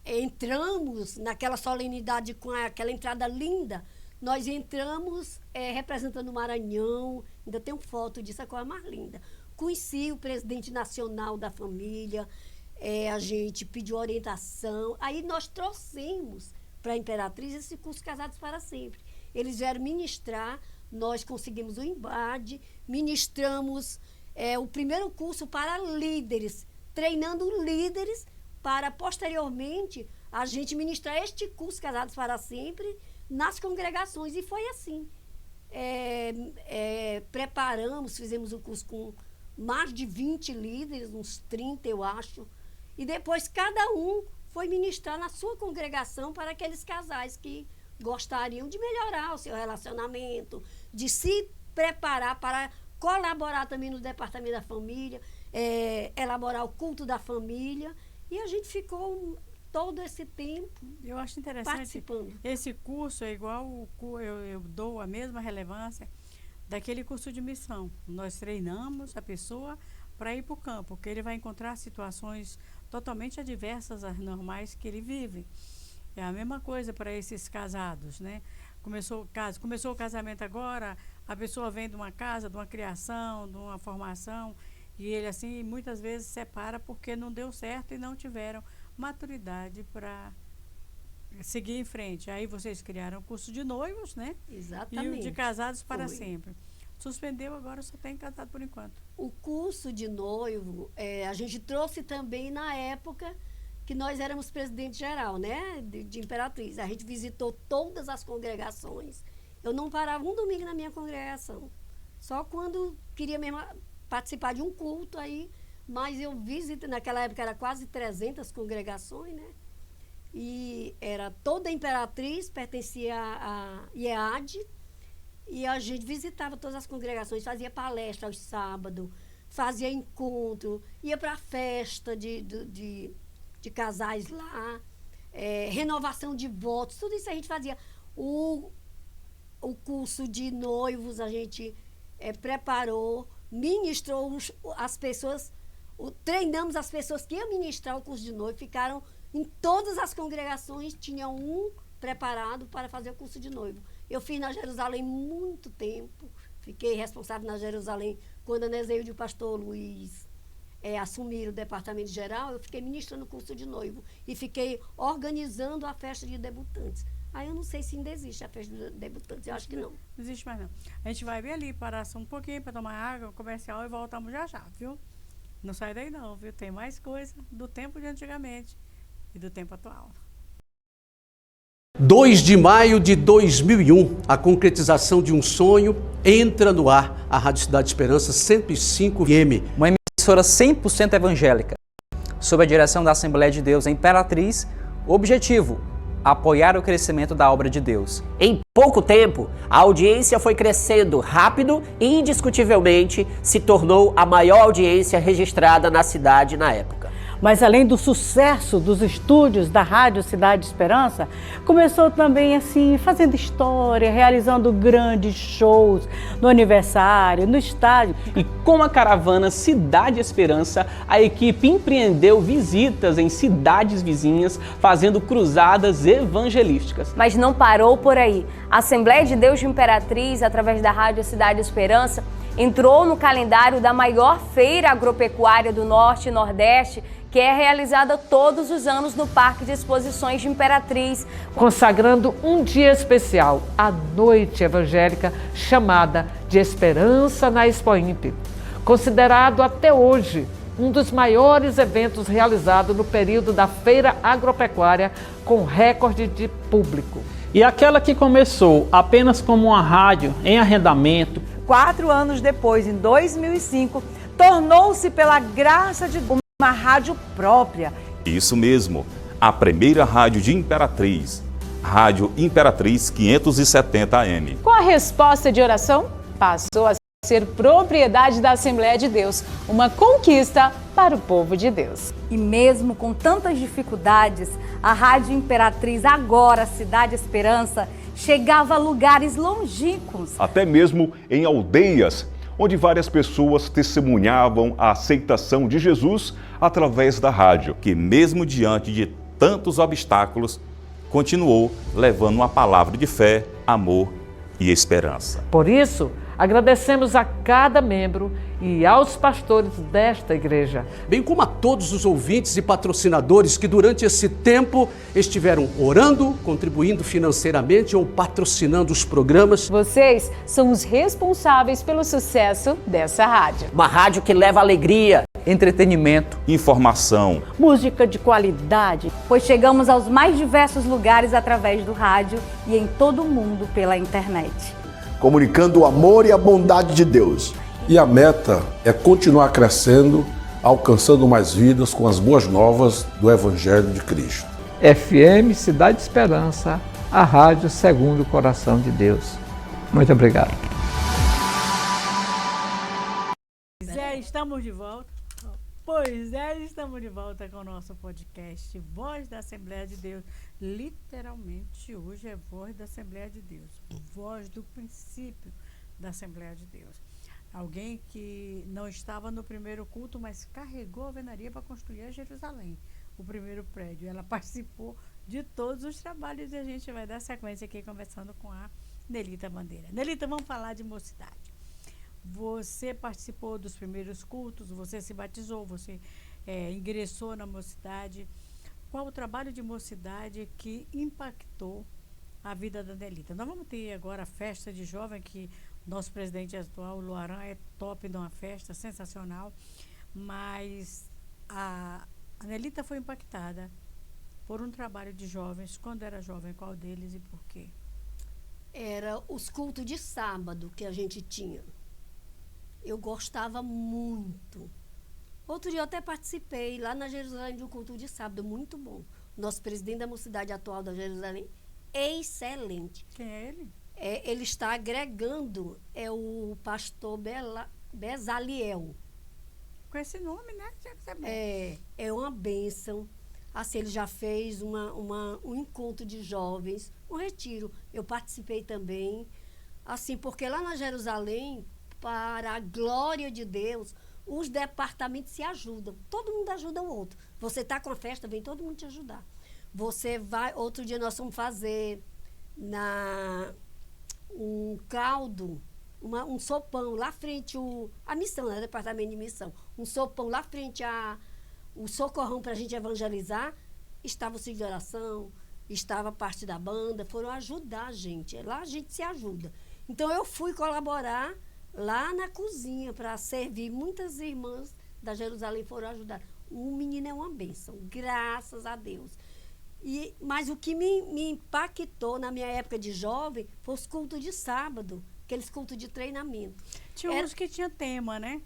entramos naquela solenidade com aquela entrada linda. nós entramos representando o Maranhão, ainda tenho foto disso, a coisa mais linda. Conheci o presidente nacional da família, a gente pediu orientação, aí nós trouxemos para a Imperatriz esse curso Casados para Sempre. Eles vieram ministrar, nós conseguimos o embate, ministramos o primeiro curso para líderes, treinando líderes para, posteriormente, a gente ministrar este curso Casados para Sempre nas congregações. E foi assim. Preparamos, fizemos o curso com mais de 20 líderes, uns 30, eu acho. E depois cada um foi ministrar na sua congregação para aqueles casais que gostariam de melhorar o seu relacionamento, de se preparar para colaborar também no departamento da família, elaborar o culto da família. E a gente ficou todo esse tempo eu acho interessante participando. Esse curso é igual, eu dou a mesma relevância daquele curso de missão. Nós treinamos a pessoa para ir para o campo, porque ele vai encontrar situações totalmente adversas às normais que ele vive. É a mesma coisa para esses casados, né? Começou o casamento agora, a pessoa vem de uma casa, de uma criação, de uma formação, e ele assim muitas vezes separa porque não deu certo e não tiveram maturidade para seguir em frente. Aí vocês criaram o curso de noivos, né? Exatamente. E o de casados para Foi. sempre. Suspendeu, agora só tem casado por enquanto. O curso de noivo, a gente trouxe também na época que nós éramos presidente geral, né, de Imperatriz. A gente visitou todas as congregações. Eu não parava um domingo na minha congregação. Só quando queria mesmo participar de um culto aí, mas eu visitei, naquela época era quase 300 congregações, né? E era toda a Imperatriz, pertencia à IEAD, e a gente visitava todas as congregações, fazia palestra aos sábados, fazia encontro, ia para a festa de casais lá, renovação de votos, tudo isso a gente fazia. O curso de noivos a gente preparou, ministrou as pessoas, treinamos as pessoas que iam ministrar o curso de noivo, ficaram em todas as congregações, tinha um preparado para fazer o curso de noivo. Eu fiz na Jerusalém muito tempo, fiquei responsável na Jerusalém quando a Nezeilde e o pastor Luiz assumiram o departamento geral, eu fiquei ministrando o curso de noivo e fiquei organizando a festa de debutantes. Aí eu não sei se ainda existe a festa de debutantes, eu acho que não. Não existe mais não. A gente vai bem ali, parar só um pouquinho para tomar água, comercial e voltamos já já, viu? Não sai daí não, viu? Tem mais coisa do tempo de antigamente e do tempo atual. 2 de maio de 2001, a concretização de um sonho entra no ar. A Rádio Cidade Esperança 105 FM. Uma emissora 100% evangélica, sob a direção da Assembleia de Deus em Imperatriz. Objetivo: apoiar o crescimento da obra de Deus. Em pouco tempo, a audiência foi crescendo rápido e indiscutivelmente se tornou a maior audiência registrada na cidade na época. Mas além do sucesso dos estúdios da Rádio Cidade Esperança, começou também assim, fazendo história, realizando grandes shows no aniversário, no estádio. E com a caravana Cidade Esperança, a equipe empreendeu visitas em cidades vizinhas, fazendo cruzadas evangelísticas. Mas não parou por aí. A Assembleia de Deus de Imperatriz, através da Rádio Cidade Esperança, entrou no calendário da maior feira agropecuária do Norte e Nordeste, que é realizada todos os anos no Parque de Exposições de Imperatriz. Consagrando um dia especial, a Noite Evangélica, chamada de Esperança na Expoimp. Considerado até hoje um dos maiores eventos realizados no período da feira agropecuária, com recorde de público. E aquela que começou apenas como uma rádio em arrendamento, 4 anos depois, em 2005, tornou-se, pela graça de Deus, uma rádio própria. Isso mesmo, a primeira rádio de Imperatriz, Rádio Imperatriz 570 AM. Com a resposta de oração, passou a ser propriedade da Assembleia de Deus, uma conquista para o povo de Deus. E mesmo com tantas dificuldades, a Rádio Imperatriz, agora Cidade Esperança, chegava a lugares longínquos. Até mesmo em aldeias, onde várias pessoas testemunhavam a aceitação de Jesus através da rádio. Que mesmo diante de tantos obstáculos, continuou levando uma palavra de fé, amor e esperança. Por isso, agradecemos a cada membro e aos pastores desta igreja, bem como a todos os ouvintes e patrocinadores que durante esse tempo estiveram orando, contribuindo financeiramente ou patrocinando os programas. Vocês são os responsáveis pelo sucesso dessa rádio. Uma rádio que leva alegria, entretenimento, informação, música de qualidade, pois chegamos aos mais diversos lugares através do rádio e em todo o mundo pela internet. Comunicando o amor e a bondade de Deus. E a meta é continuar crescendo, alcançando mais vidas com as boas novas do Evangelho de Cristo. FM Cidade Esperança, a rádio segundo o coração de Deus. Muito obrigado. Estamos de volta. Pois é, estamos de volta com o nosso podcast Voz da Assembleia de Deus. Literalmente, hoje é Voz da Assembleia de Deus. Voz do princípio da Assembleia de Deus. Alguém que não estava no primeiro culto, mas carregou a alvenaria para construir a Jerusalém, o primeiro prédio. Ela participou de todos os trabalhos e a gente vai dar sequência aqui conversando com a Nelita Bandeira. Nelita, vamos falar de mocidade. Você participou dos primeiros cultos, você se batizou, você ingressou na mocidade. Qual o trabalho de mocidade que impactou a vida da Nelita? Nós vamos ter agora a festa de jovem, que nosso presidente atual, o Luaran, é top de uma festa, sensacional. Mas a Nelita foi impactada por um trabalho de jovens. Quando era jovem, qual deles e por quê? Era os cultos de sábado que a gente tinha. Eu gostava muito. Outro dia eu até participei lá na Jerusalém de um culto de sábado, muito bom. Nosso presidente da mocidade atual da Jerusalém, excelente. Quem é ele? Ele está agregando, é o pastor Bezaliel. Com esse nome, né? É uma bênção. Assim, ele já fez um encontro de jovens, um retiro. Eu participei também. Assim, porque lá na Jerusalém, para a glória de Deus, os departamentos se ajudam. Todo mundo ajuda o outro. Você está com a festa, vem todo mundo te ajudar. Você vai... Outro dia nós vamos fazer um caldo, um sopão lá frente a missão, né? Departamento de missão. Um sopão lá frente o socorrão para a gente evangelizar. Estava o ciclo de oração, estava parte da banda, foram ajudar a gente. Lá a gente se ajuda. Então eu fui colaborar lá na cozinha para servir. Muitas irmãs da Jerusalém foram ajudar. O menino é uma bênção, graças a Deus. Mas o que me impactou na minha época de jovem foi os cultos de sábado, aqueles cultos de treinamento. Tinha uns que tinha tema, né?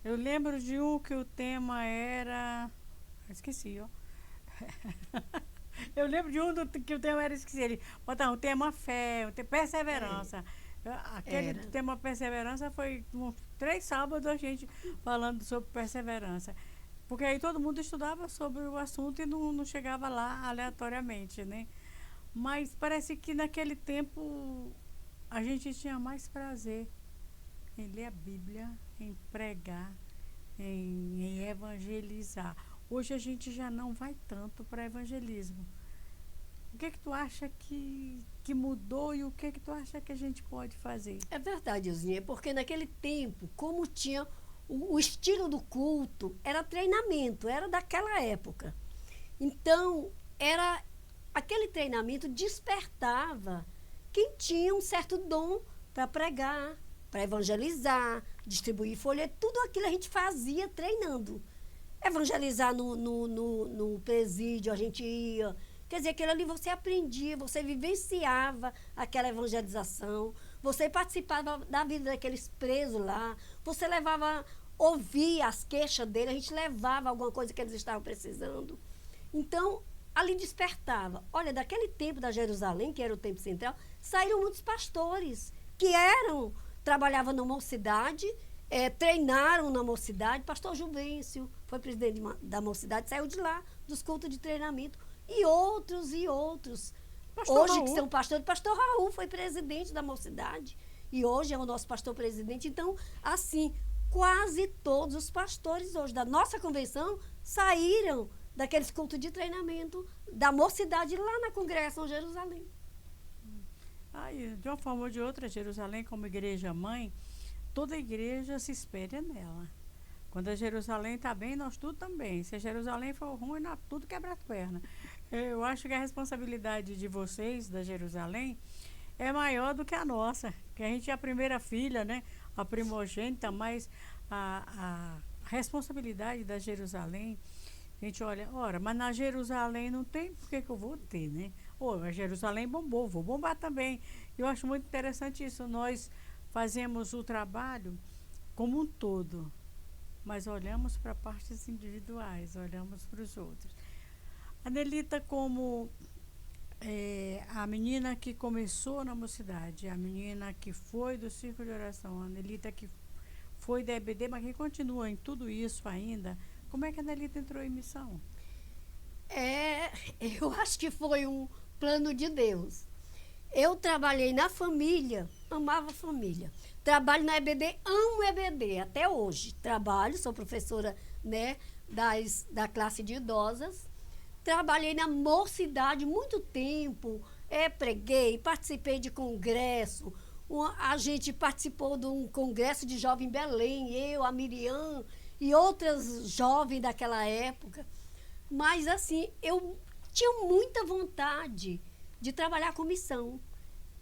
Eu lembro de um que o tema era... Esqueci, ó. Eu lembro de um que o tema era... Esqueci. Ele botava o tema fé, o tema perseverança. Aquele tema perseverança foi 3 sábados a gente falando sobre perseverança. Porque aí todo mundo estudava sobre o assunto e não chegava lá aleatoriamente, né? Mas parece que naquele tempo a gente tinha mais prazer em ler a Bíblia, em pregar, em evangelizar. Hoje a gente já não vai tanto para evangelismo. O que tu acha que mudou e o que tu acha que a gente pode fazer? É verdade, Euzinha, porque naquele tempo, como tinha o estilo do culto, era treinamento, era daquela época. Então, aquele treinamento despertava quem tinha um certo dom para pregar, para evangelizar, distribuir folheto, tudo aquilo a gente fazia treinando. Evangelizar no presídio, a gente ia... Quer dizer, aquilo ali você aprendia, você vivenciava aquela evangelização, você participava da vida daqueles presos lá, você ouvia as queixas deles, a gente levava alguma coisa que eles estavam precisando. Então, ali despertava. Olha, daquele tempo da Jerusalém, que era o tempo central, saíram muitos pastores que trabalhavam na mocidade, treinaram na mocidade. Pastor Juvencio foi presidente da mocidade, saiu de lá, dos cultos de treinamento. E outros. Hoje Raul. que são pastores, pastor Raul foi presidente da mocidade. E hoje é o nosso pastor presidente. Então, assim, quase todos os pastores hoje da nossa convenção saíram daqueles cultos de treinamento da mocidade lá na Congregação Jerusalém. Aí, de uma forma ou de outra, Jerusalém, como igreja mãe, toda igreja se espelha nela. Quando a Jerusalém está bem, nós tudo também. Se a Jerusalém for ruim, nós tudo quebra as pernas. Eu acho que a responsabilidade de vocês, da Jerusalém, é maior do que a nossa. Que a gente é a primeira filha, né? A primogênita, mas a responsabilidade da Jerusalém, a gente olha, ora, mas na Jerusalém não tem, por que eu vou ter, né? A Jerusalém bombou, vou bombar também. Eu acho muito interessante isso. Nós fazemos o trabalho como um todo, mas olhamos para partes individuais, olhamos para os outros. A Nelita, como a menina que começou na mocidade, a menina que foi do círculo de oração, a Nelita que foi da EBD, mas que continua em tudo isso ainda, como é que a Nelita entrou em missão? Eu acho que foi um plano de Deus. Eu trabalhei na família, amava a família. Trabalho na EBD, amo EBD até hoje. Trabalho, sou professora, né, da classe de idosas. Trabalhei na mocidade muito tempo, preguei, participei de congresso. A gente participou de um congresso de jovem em Belém, eu, a Miriam e outras jovens daquela época. Mas, assim, eu tinha muita vontade de trabalhar com missão.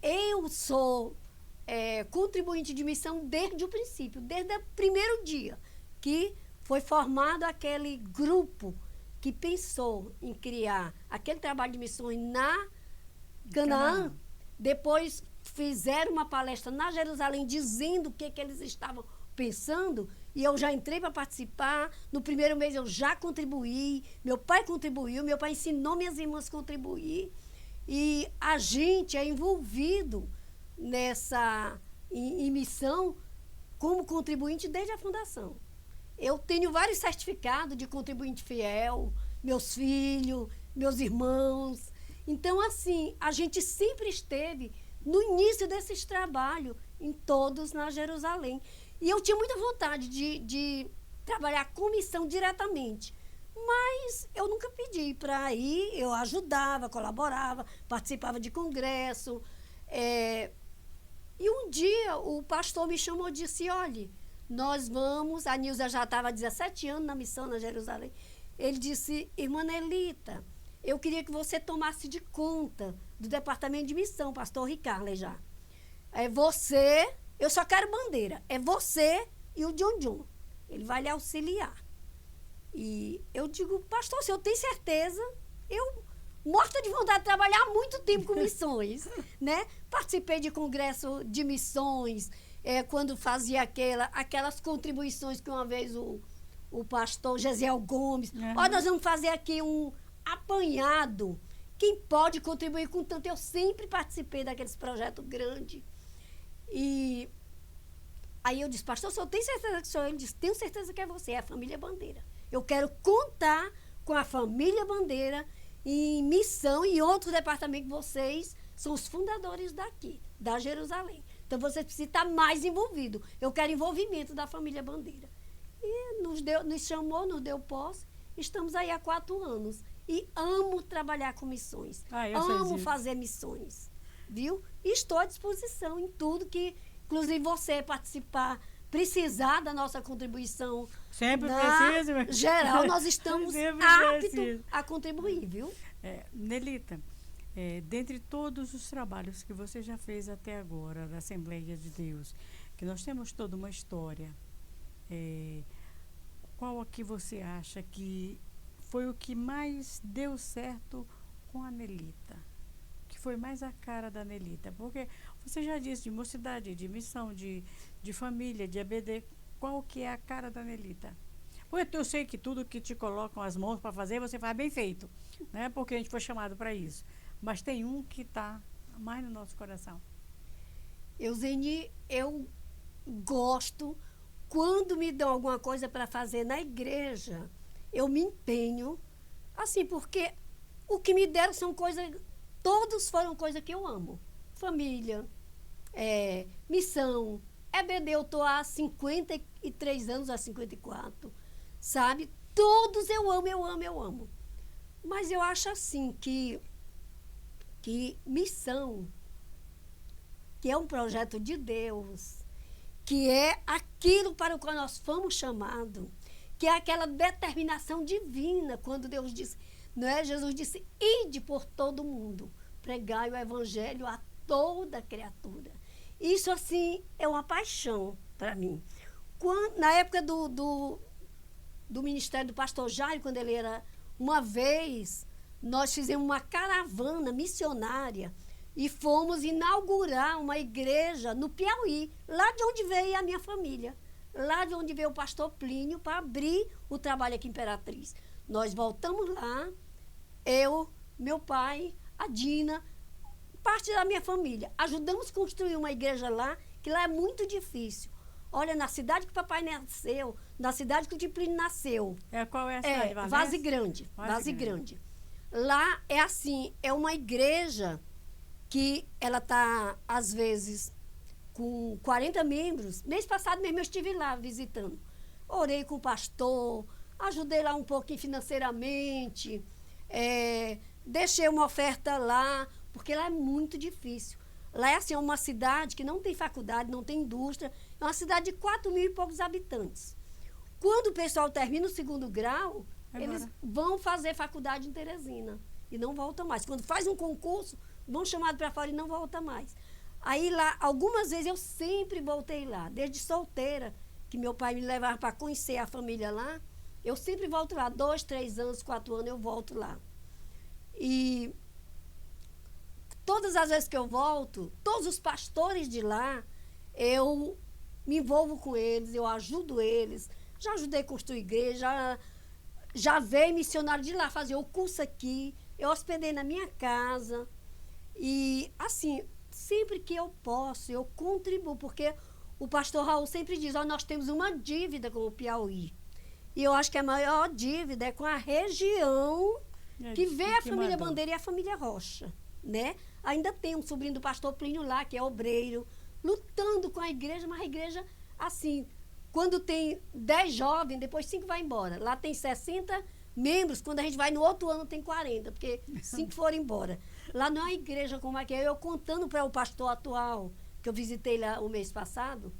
Eu sou contribuinte de missão desde o princípio, desde o primeiro dia que foi formado aquele grupo que pensou em criar aquele trabalho de missões na Canaã. Depois fizeram uma palestra na Jerusalém dizendo o que eles estavam pensando, e eu já entrei para participar. No primeiro mês eu já contribuí, meu pai contribuiu, meu pai ensinou minhas irmãs a contribuir, e a gente é envolvido em missão como contribuinte desde a fundação. Eu tenho vários certificados de contribuinte fiel, meus filhos, meus irmãos. Então, assim, a gente sempre esteve no início desses trabalhos, em todos na Jerusalém. E eu tinha muita vontade de trabalhar com missão diretamente. Mas eu nunca pedi para ir, eu ajudava, colaborava, participava de congresso. E um dia o pastor me chamou e disse, olha, nós vamos, a Nilza já estava há 17 anos na missão na Jerusalém. Ele disse, irmã Nelita, eu queria que você tomasse de conta do departamento de missão, pastor Ricardo já. Você, eu só quero bandeira, é você e o John John. Ele vai lhe auxiliar. E eu digo, pastor, se eu tenho certeza, eu morta de vontade de trabalhar há muito tempo com missões, né? Participei de congresso de missões, quando fazia aquelas contribuições que uma vez o pastor Gesiel Gomes, nós vamos fazer aqui um apanhado, quem pode contribuir com tanto. Eu sempre participei daqueles projetos grandes. E aí eu disse, pastor, o senhor tem certeza que o senhor? Ele disse, tenho certeza que é você, é a família Bandeira. Eu quero contar com a família Bandeira em missão e outro departamento que vocês são os fundadores daqui, da Jerusalém. Então, vocês precisam estar mais envolvidos. Eu quero envolvimento da família Bandeira. E nos chamou, nos deu posse. Estamos aí há 4 anos. E amo trabalhar com missões. Amo fazer missões. Viu? E estou à disposição em tudo que, inclusive você participar, precisar da nossa contribuição. Sempre precisa. Geral, nós estamos aptos a contribuir, viu? Nelita, dentre todos os trabalhos que você já fez até agora da Assembleia de Deus, que nós temos toda uma história, qual aqui você acha que foi o que mais deu certo com a Nelita? Que foi mais a cara da Nelita? Porque você já disse de mocidade, de missão, de família, de ABD. Qual que é a cara da Nelita? Porque eu sei que tudo que te colocam as mãos para fazer, você faz bem feito, né? Porque a gente foi chamado para isso. Mas tem um que está mais no nosso coração. Euseni, eu gosto, quando me dão alguma coisa para fazer na igreja, eu me empenho, assim, porque o que me deram são coisas, todos foram coisas que eu amo. Família, missão, EBD, eu estou há 53 anos, há 54, sabe? Todos eu amo, eu amo, eu amo. Mas eu acho assim que missão que é um projeto de Deus, que é aquilo para o qual nós fomos chamados, que é aquela determinação divina, quando Deus disse, não é? Jesus disse, ide por todo mundo, pregai o evangelho a toda criatura. Isso, assim, é uma paixão para mim. Na época do ministério do pastor Jairo, quando ele era, uma vez, nós fizemos uma caravana missionária e fomos inaugurar uma igreja no Piauí, lá de onde veio a minha família, lá de onde veio o pastor Plínio, para abrir o trabalho aqui em Imperatriz. Nós voltamos lá, eu, meu pai, a Dina, parte da minha família. Ajudamos a construir uma igreja lá, que lá é muito difícil. Olha, na cidade que o papai nasceu, na cidade que o tio Plínio nasceu. Qual é a cidade? Vaze Grande. Vaze Grande. Lá é assim, é uma igreja que ela está, às vezes, com 40 membros. Mês passado mesmo eu estive lá visitando. Orei com o pastor, ajudei lá um pouquinho financeiramente, deixei uma oferta lá, porque lá é muito difícil. Lá é assim, uma cidade que não tem faculdade, não tem indústria, é uma cidade de 4 mil e poucos habitantes. Quando o pessoal termina o 2º grau, eles vão fazer faculdade em Teresina e não voltam mais. Quando faz um concurso, vão chamados para fora e não voltam mais. Aí lá, algumas vezes eu sempre voltei lá, desde solteira, que meu pai me levava para conhecer a família lá, eu sempre volto lá, 2, 3 anos, 4 anos eu volto lá. E todas as vezes que eu volto, todos os pastores de lá, eu me envolvo com eles, eu ajudo eles, já ajudei a construir igreja, já veio missionário de lá fazer o curso aqui, eu hospedei na minha casa. E, assim, sempre que eu posso, eu contribuo, porque o pastor Raul sempre diz, nós temos uma dívida com o Piauí. E eu acho que a maior dívida é com a região que vê a família Bandeira e a família Rocha, né? Ainda tem um sobrinho do pastor Plínio lá, que é obreiro, lutando com a igreja, mas a igreja, assim, quando tem 10 jovens, depois 5 vai embora. Lá tem 60 membros, quando a gente vai no outro ano tem 40, porque 5 foram embora. Lá não é uma igreja como é que é. Eu contando para o pastor atual, que eu visitei lá o mês passado,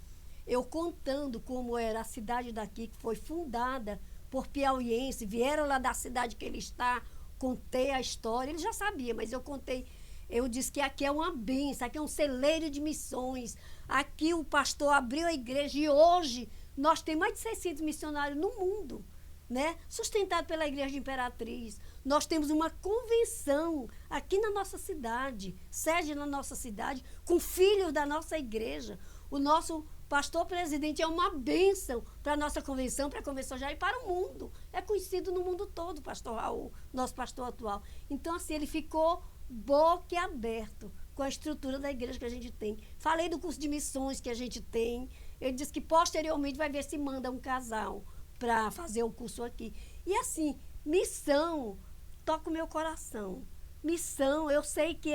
eu contando como era a cidade daqui, que foi fundada por piauiense, vieram lá da cidade que ele está, contei a história, ele já sabia, mas eu contei. Eu disse que aqui é uma bênção, aqui é um celeiro de missões. Aqui o pastor abriu a igreja e hoje nós temos mais de 600 missionários no mundo, né? Sustentado pela Igreja de Imperatriz. Nós temos uma convenção aqui na nossa cidade, sede na nossa cidade, com filhos da nossa igreja. O nosso pastor presidente é uma bênção para a nossa convenção, para a Convenção já e para o mundo. É conhecido no mundo todo, o pastor Raul, nosso pastor atual. Então, assim, ele ficou boquiaberto com a estrutura da igreja que a gente tem. Falei do curso de missões que a gente tem. Ele disse que posteriormente vai ver se manda um casal para fazer o curso aqui. E assim, missão toca o meu coração. Missão, eu sei que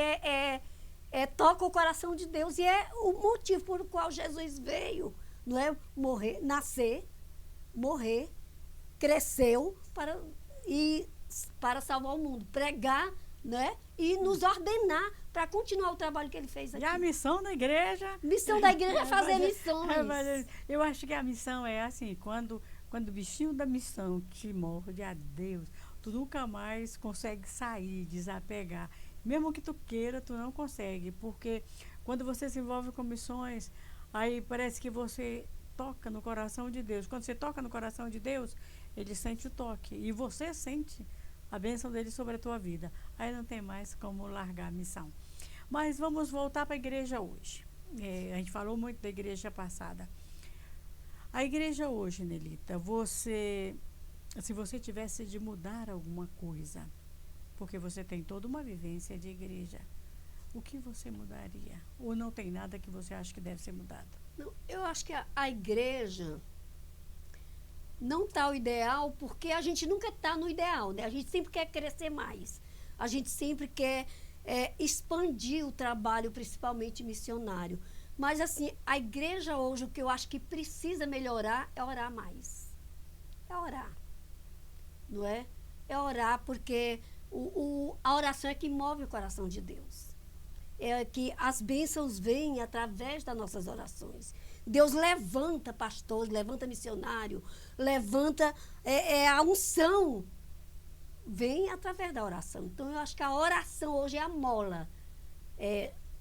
toca o coração de Deus e é o motivo por qual Jesus veio, não é? Morrer, nascer, morrer, cresceu para salvar o mundo, pregar, né? E nos ordenar para continuar o trabalho que ele fez aqui. E a missão da igreja? Missão da igreja é fazer missões. Eu acho que a missão é assim, quando o bichinho da missão te morde a Deus, tu nunca mais consegue sair, desapegar. Mesmo que tu queira, tu não consegue, porque quando você se envolve com missões, aí parece que você toca no coração de Deus. Quando você toca no coração de Deus, ele sente o toque e você sente a bênção dele sobre a tua vida. Aí não tem mais como largar a missão. Mas vamos voltar para a igreja hoje. A gente falou muito da igreja passada. A igreja hoje, Nelita, se você tivesse de mudar alguma coisa, porque você tem toda uma vivência de igreja, o que você mudaria? Ou não tem nada que você acha que deve ser mudado? Não, eu acho que a igreja não está o ideal, porque a gente nunca está no ideal, né? A gente sempre quer crescer mais. A gente sempre quer expandir o trabalho, principalmente missionário. Mas, assim, a igreja hoje, o que eu acho que precisa melhorar é orar mais. É orar. Não é? É orar porque a oração é que move o coração de Deus. é que as bênçãos vêm através das nossas orações. Deus levanta pastores, levanta missionário, levanta a unção. Vem através da oração. Então, eu acho que a oração hoje é a mola.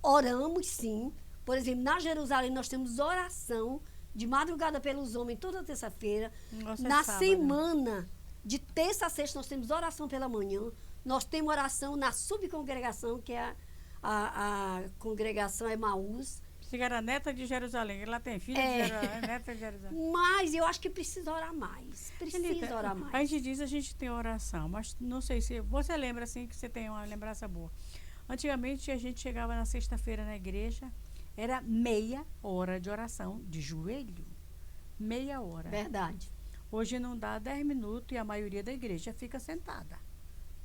Oramos, sim. Por exemplo, na Jerusalém, nós temos oração de madrugada pelos homens, toda terça-feira. Na semana, de terça a sexta, nós temos oração pela manhã. Nós temos oração na subcongregação, que é a congregação Emaús. Você era neta de Jerusalém, ela tem filha de Jerusalém, neta de Jerusalém. Mas eu acho que precisa orar mais. Precisa orar mais. A gente diz, a gente tem oração, mas não sei se você lembra assim, que você tem uma lembrança boa. Antigamente a gente chegava na sexta-feira na igreja, era meia hora de oração, de joelho. Meia hora. Verdade. Hoje não dá 10 minutos e a maioria da igreja fica sentada.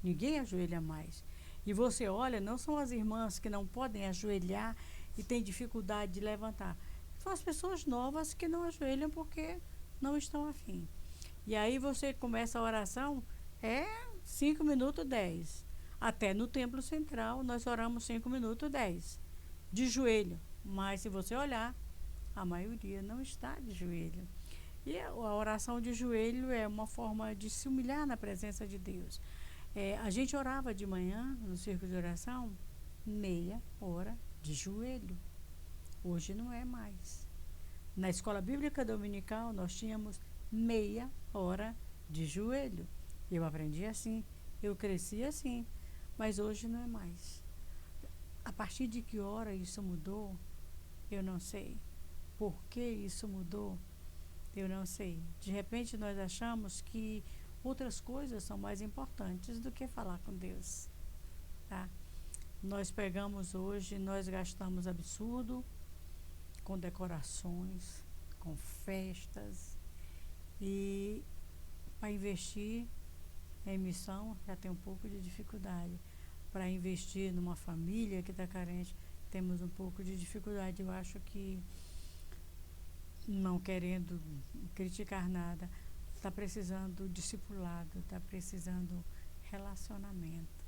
Ninguém ajoelha mais. E você olha, não são as irmãs que não podem ajoelhar e têm dificuldade de levantar. São as pessoas novas que não ajoelham porque não estão afim. E aí você começa a oração, 5 minutos 10. Até no templo central nós oramos 5 minutos 10. De joelho. Mas se você olhar, a maioria não está de joelho. E a oração de joelho é uma forma de se humilhar na presença de Deus. A gente orava de manhã, no círculo de oração, meia hora de joelho. Hoje não é mais. Na escola bíblica dominical, nós tínhamos meia hora de joelho. Eu aprendi assim, eu cresci assim, mas hoje não é mais. A partir de que hora isso mudou, eu não sei. Por que isso mudou, eu não sei. De repente nós achamos que outras coisas são mais importantes do que falar com Deus, tá? Nós pegamos hoje, nós gastamos absurdo com decorações, com festas, e para investir em missão já tem um pouco de dificuldade. Para investir numa família que está carente, temos um pouco de dificuldade. Eu acho que, não querendo criticar nada, está precisando discipulado, está precisando relacionamento.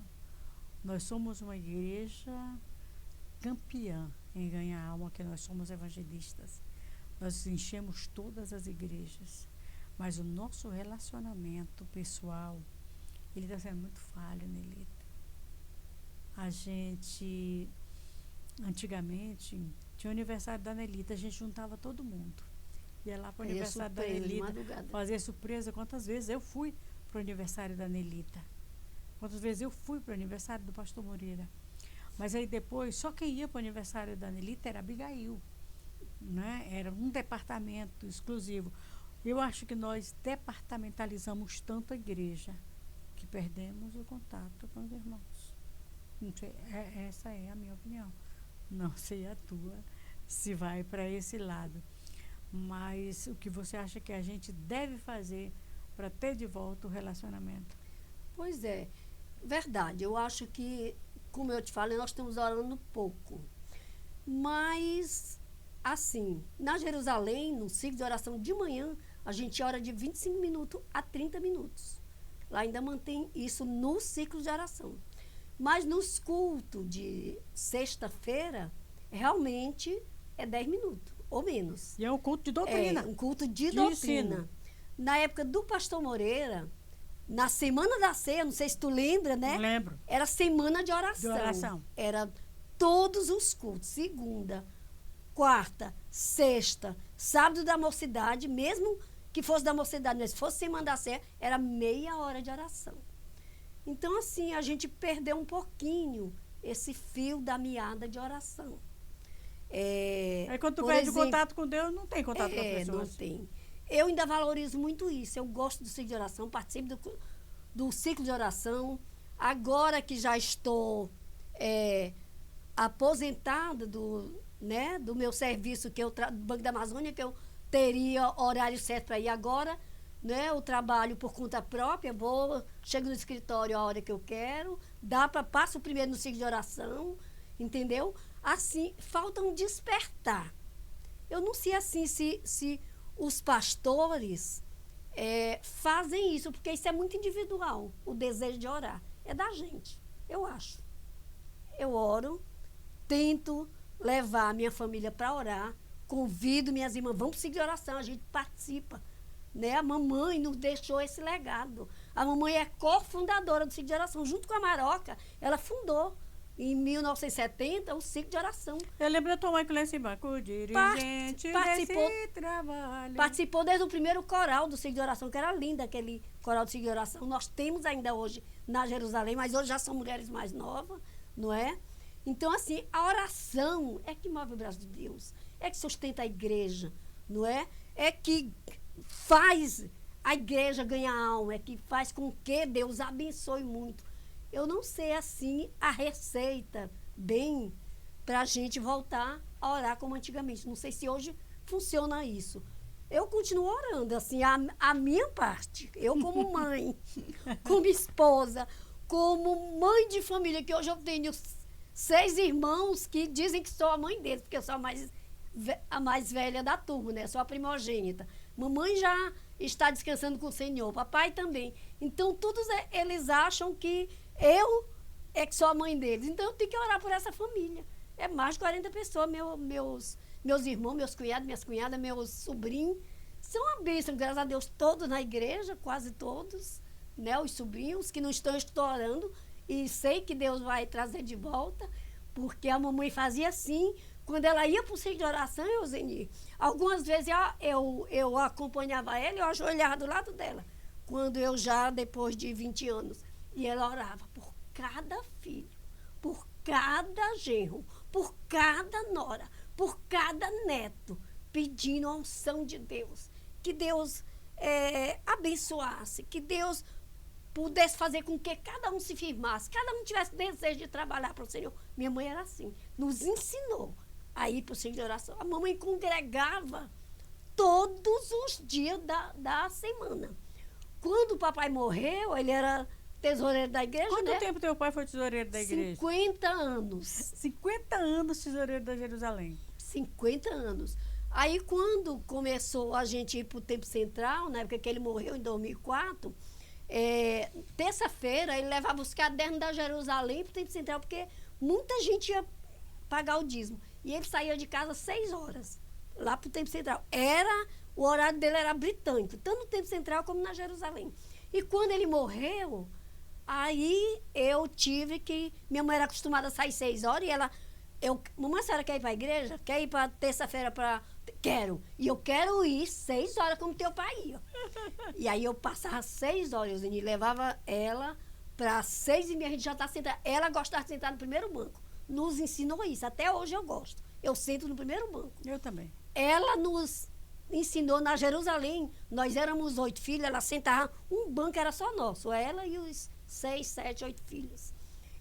Nós somos uma igreja campeã em ganhar alma, que nós somos evangelistas. Nós enchemos todas as igrejas, mas o nosso relacionamento pessoal, ele está sendo muito falho, Nelita. A gente, antigamente, tinha o aniversário da Nelita, a gente juntava todo mundo. Ia lá para o aniversário da Nelita, fazia surpresa. Quantas vezes eu fui para o aniversário da Nelita? Quantas vezes eu fui para o aniversário do pastor Moreira? Mas aí depois, só quem ia para o aniversário da Nelita era Abigail, né? Era um departamento exclusivo. Eu acho que nós departamentalizamos tanto a igreja que perdemos o contato com os irmãos. Não sei, essa é a minha opinião. Não sei a tua, se vai para esse lado. Mas o que você acha que a gente deve fazer para ter de volta o relacionamento? Pois é, verdade. Eu acho que, como eu te falei, nós estamos orando pouco. Mas, assim, na Jerusalém, no ciclo de oração de manhã, a gente ora de 25 minutos a 30 minutos. Lá ainda mantém isso no ciclo de oração. Mas nos cultos de sexta-feira, realmente é 10 minutos, ou menos. E é um culto de doutrina. É um culto de doutrina. Ensino. Na época do pastor Moreira, na semana da ceia, não sei se tu lembra, né? Não lembro. Era semana de oração. De oração. Era todos os cultos, segunda, quarta, sexta, sábado da mocidade, mesmo que fosse da mocidade, mas se fosse semana da ceia, era meia hora de oração. Então, assim, a gente perdeu um pouquinho esse fio da meada de oração. Aí quando tu perde o contato com Deus, não tem contato com as pessoas. Não tem. Eu ainda valorizo muito isso. Eu gosto do ciclo de oração, participo do ciclo de oração. Agora que já estou aposentada do meu serviço, do Banco da Amazônia, que eu teria horário certo para ir agora, né? Eu trabalho por conta própria, chego no escritório a hora que eu quero, passo primeiro no ciclo de oração, entendeu? Assim, falta um despertar. Eu não sei assim se os pastores fazem isso, porque isso é muito individual, o desejo de orar. É da gente, eu acho. Eu oro, tento levar a minha família para orar, convido minhas irmãs, vamos seguir oração, a gente participa. Né? A mamãe nos deixou esse legado. A mamãe é cofundadora do ciclo de oração. Junto com a Maroca, ela fundou, em 1970, o ciclo de oração. Eu lembro da tua mãe que lá em cima, o dirigente desse trabalho. Participou desde o primeiro coral do ciclo de oração, que era lindo, aquele coral do ciclo de oração. Nós temos ainda hoje na Jerusalém, mas hoje já são mulheres mais novas, não é? Então, assim, a oração é que move o braço de Deus, é que sustenta a igreja, não é? É que faz a igreja ganhar alma, é que faz com que Deus abençoe muito. Eu não sei, assim, a receita bem para a gente voltar a orar como antigamente. Não sei se hoje funciona isso. Eu continuo orando, assim, a minha parte. Eu como mãe, como esposa, como mãe de família, que hoje eu tenho 6 irmãos que dizem que sou a mãe deles, porque eu sou a mais velha da turma, né? Sou a primogênita. Mamãe já está descansando com o Senhor, papai também. Então, todos eles acham que eu é que sou a mãe deles. Então, eu tenho que orar por essa família. É mais de 40 pessoas, meus irmãos, meus cunhados, minhas cunhadas, meus sobrinhos. São uma bênção, graças a Deus, todos na igreja, quase todos, né? Os sobrinhos que não estão estourando. E sei que Deus vai trazer de volta, porque a mamãe fazia assim. Quando ela ia para o ciclo de oração, Euseni, algumas vezes eu acompanhava ela e eu ajoelhava do lado dela. Quando eu já, depois de 20 anos, e ela orava por cada filho, por cada genro, por cada nora, por cada neto, pedindo a unção de Deus. Que Deus abençoasse, que Deus pudesse fazer com que cada um se firmasse, cada um tivesse desejo de trabalhar para o Senhor. Minha mãe era assim, nos ensinou a ir para o ciclo de oração. A mamãe congregava todos os dias da semana. Quando o papai morreu, ele era tesoureiro da igreja, Quanto tempo teu pai foi tesoureiro da igreja? 50 anos. 50 anos tesoureiro da Jerusalém. 50 anos. Aí, quando começou a gente ir para o Tempo Central, na época que ele morreu, em 2004, terça-feira, ele levava os cadernos da Jerusalém para o Tempo Central, porque muita gente ia pagar o dízimo. E ele saía de casa às 6 horas, lá para o Tempo Central. O horário dele era britânico, tanto no Tempo Central como na Jerusalém. E quando ele morreu, aí eu tive que... Minha mãe era acostumada a sair 6 horas e ela... Mamãe, a senhora quer ir para a igreja? Quer ir para terça-feira para... Quero. E eu quero ir 6 horas como teu pai ia. E aí eu passava 6 horas e levava ela para 6h30, a gente já está sentada. Ela gostava de sentar no primeiro banco. Nos ensinou isso. Até hoje eu gosto. Eu sento no primeiro banco. Eu também. Ela nos ensinou na Jerusalém. Nós éramos 8 filhos. Ela sentava, um banco era só nosso. Ela e os 6, 7, 8 filhos.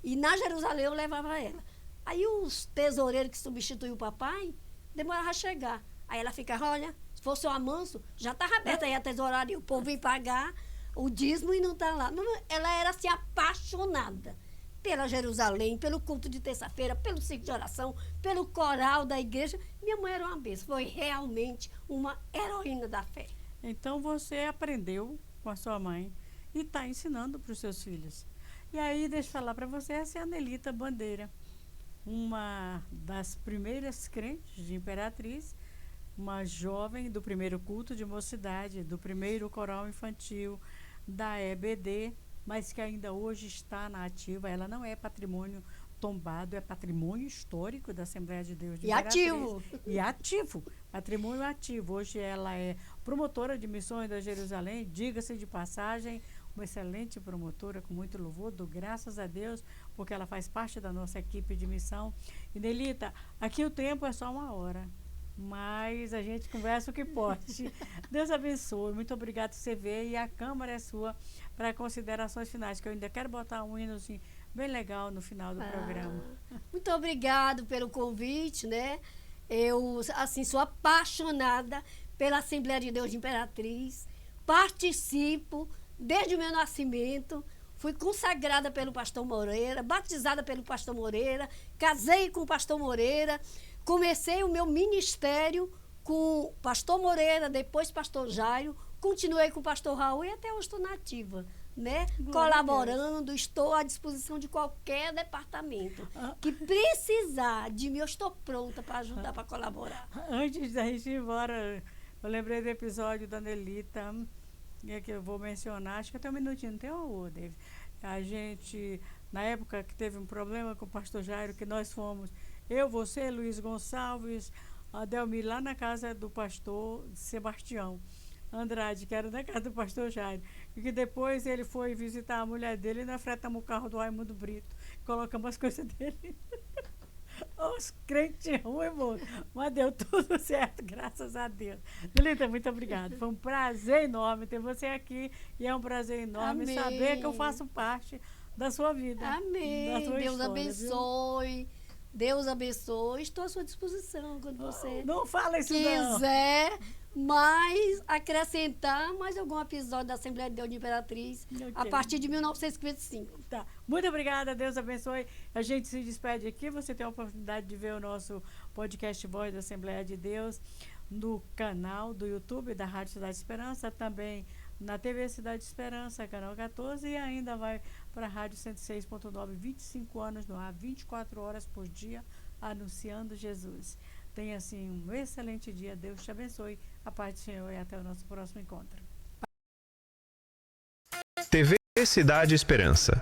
E na Jerusalém eu levava ela. Aí os tesoureiros que substituíam o papai demoravam a chegar. Aí ela ficava, olha, se fosse o Amanso, já estava aberta aí a tesouraria. O povo vem pagar o dízimo e não está lá. Ela era assim apaixonada pela Jerusalém, pelo culto de terça-feira, pelo ciclo de oração, pelo coral da igreja. Minha mãe era uma bênção, foi realmente uma heroína da fé. Então você aprendeu com a sua mãe e está ensinando para os seus filhos. E aí, deixa eu falar para você, essa é a Nelita Bandeira, uma das primeiras crentes de Imperatriz, uma jovem do primeiro culto de mocidade, do primeiro coral infantil, da EBD, mas que ainda hoje está na ativa. Ela não é patrimônio tombado, é patrimônio histórico da Assembleia de Deus de Imperatriz. Ativo. E ativo, patrimônio ativo. Hoje ela é promotora de missões da Jerusalém, diga-se de passagem, uma excelente promotora, com muito louvor, dou graças a Deus, porque ela faz parte da nossa equipe de missão. E Nelita, aqui o tempo é só 1 hora, mas a gente conversa o que pode. Deus abençoe, muito obrigado por você ver, e a câmara é sua para considerações finais, que eu ainda quero botar um hino assim, bem legal no final do programa. Muito obrigado pelo convite, né? Eu, assim, sou apaixonada pela Assembleia de Deus de Imperatriz, participo desde o meu nascimento, fui consagrada pelo pastor Moreira, batizada pelo pastor Moreira, casei com o pastor Moreira, comecei o meu ministério com o pastor Moreira, depois pastor Jairo, continuei com o pastor Raul e até hoje estou nativa né? Glória Colaborando, estou à disposição de qualquer departamento que precisar de mim, eu estou pronta para ajudar, para colaborar. Antes da gente ir embora, eu lembrei do episódio da Nelita, que eu vou mencionar, acho que até um minutinho, não tem o David. A gente, na época que teve um problema com o pastor Jairo, que nós fomos, eu, você, Luiz Gonçalves, a Delmir, lá na casa do pastor Sebastião Andrade, que era na casa do pastor Jairo, e que depois ele foi visitar a mulher dele e nós fretamos o carro do Raimundo Brito, colocamos as coisas dele. Os crentes ruins, mas deu tudo certo, graças a Deus. Nelita, muito obrigada. Foi um prazer enorme ter você aqui e é um prazer enorme saber que eu faço parte da sua vida. Amém. Da sua Deus história, abençoe. Viu? Deus abençoe. Estou à sua disposição quando você não fala isso quiser. Mas acrescentar mais algum episódio da Assembleia de Deus de Imperatriz a partir de 1955. Tá. Muito obrigada, Deus abençoe. A gente se despede aqui. Você tem a oportunidade de ver o nosso podcast Voz da Assembleia de Deus no canal do YouTube da Rádio Cidade Esperança, também na TV Cidade Esperança, canal 14, e ainda vai para a Rádio 106.9, 25 anos no ar, 24 horas por dia, anunciando Jesus. Tenha, assim, um excelente dia. Deus te abençoe. A paz do Senhor e até o nosso próximo encontro. TV Cidade Esperança.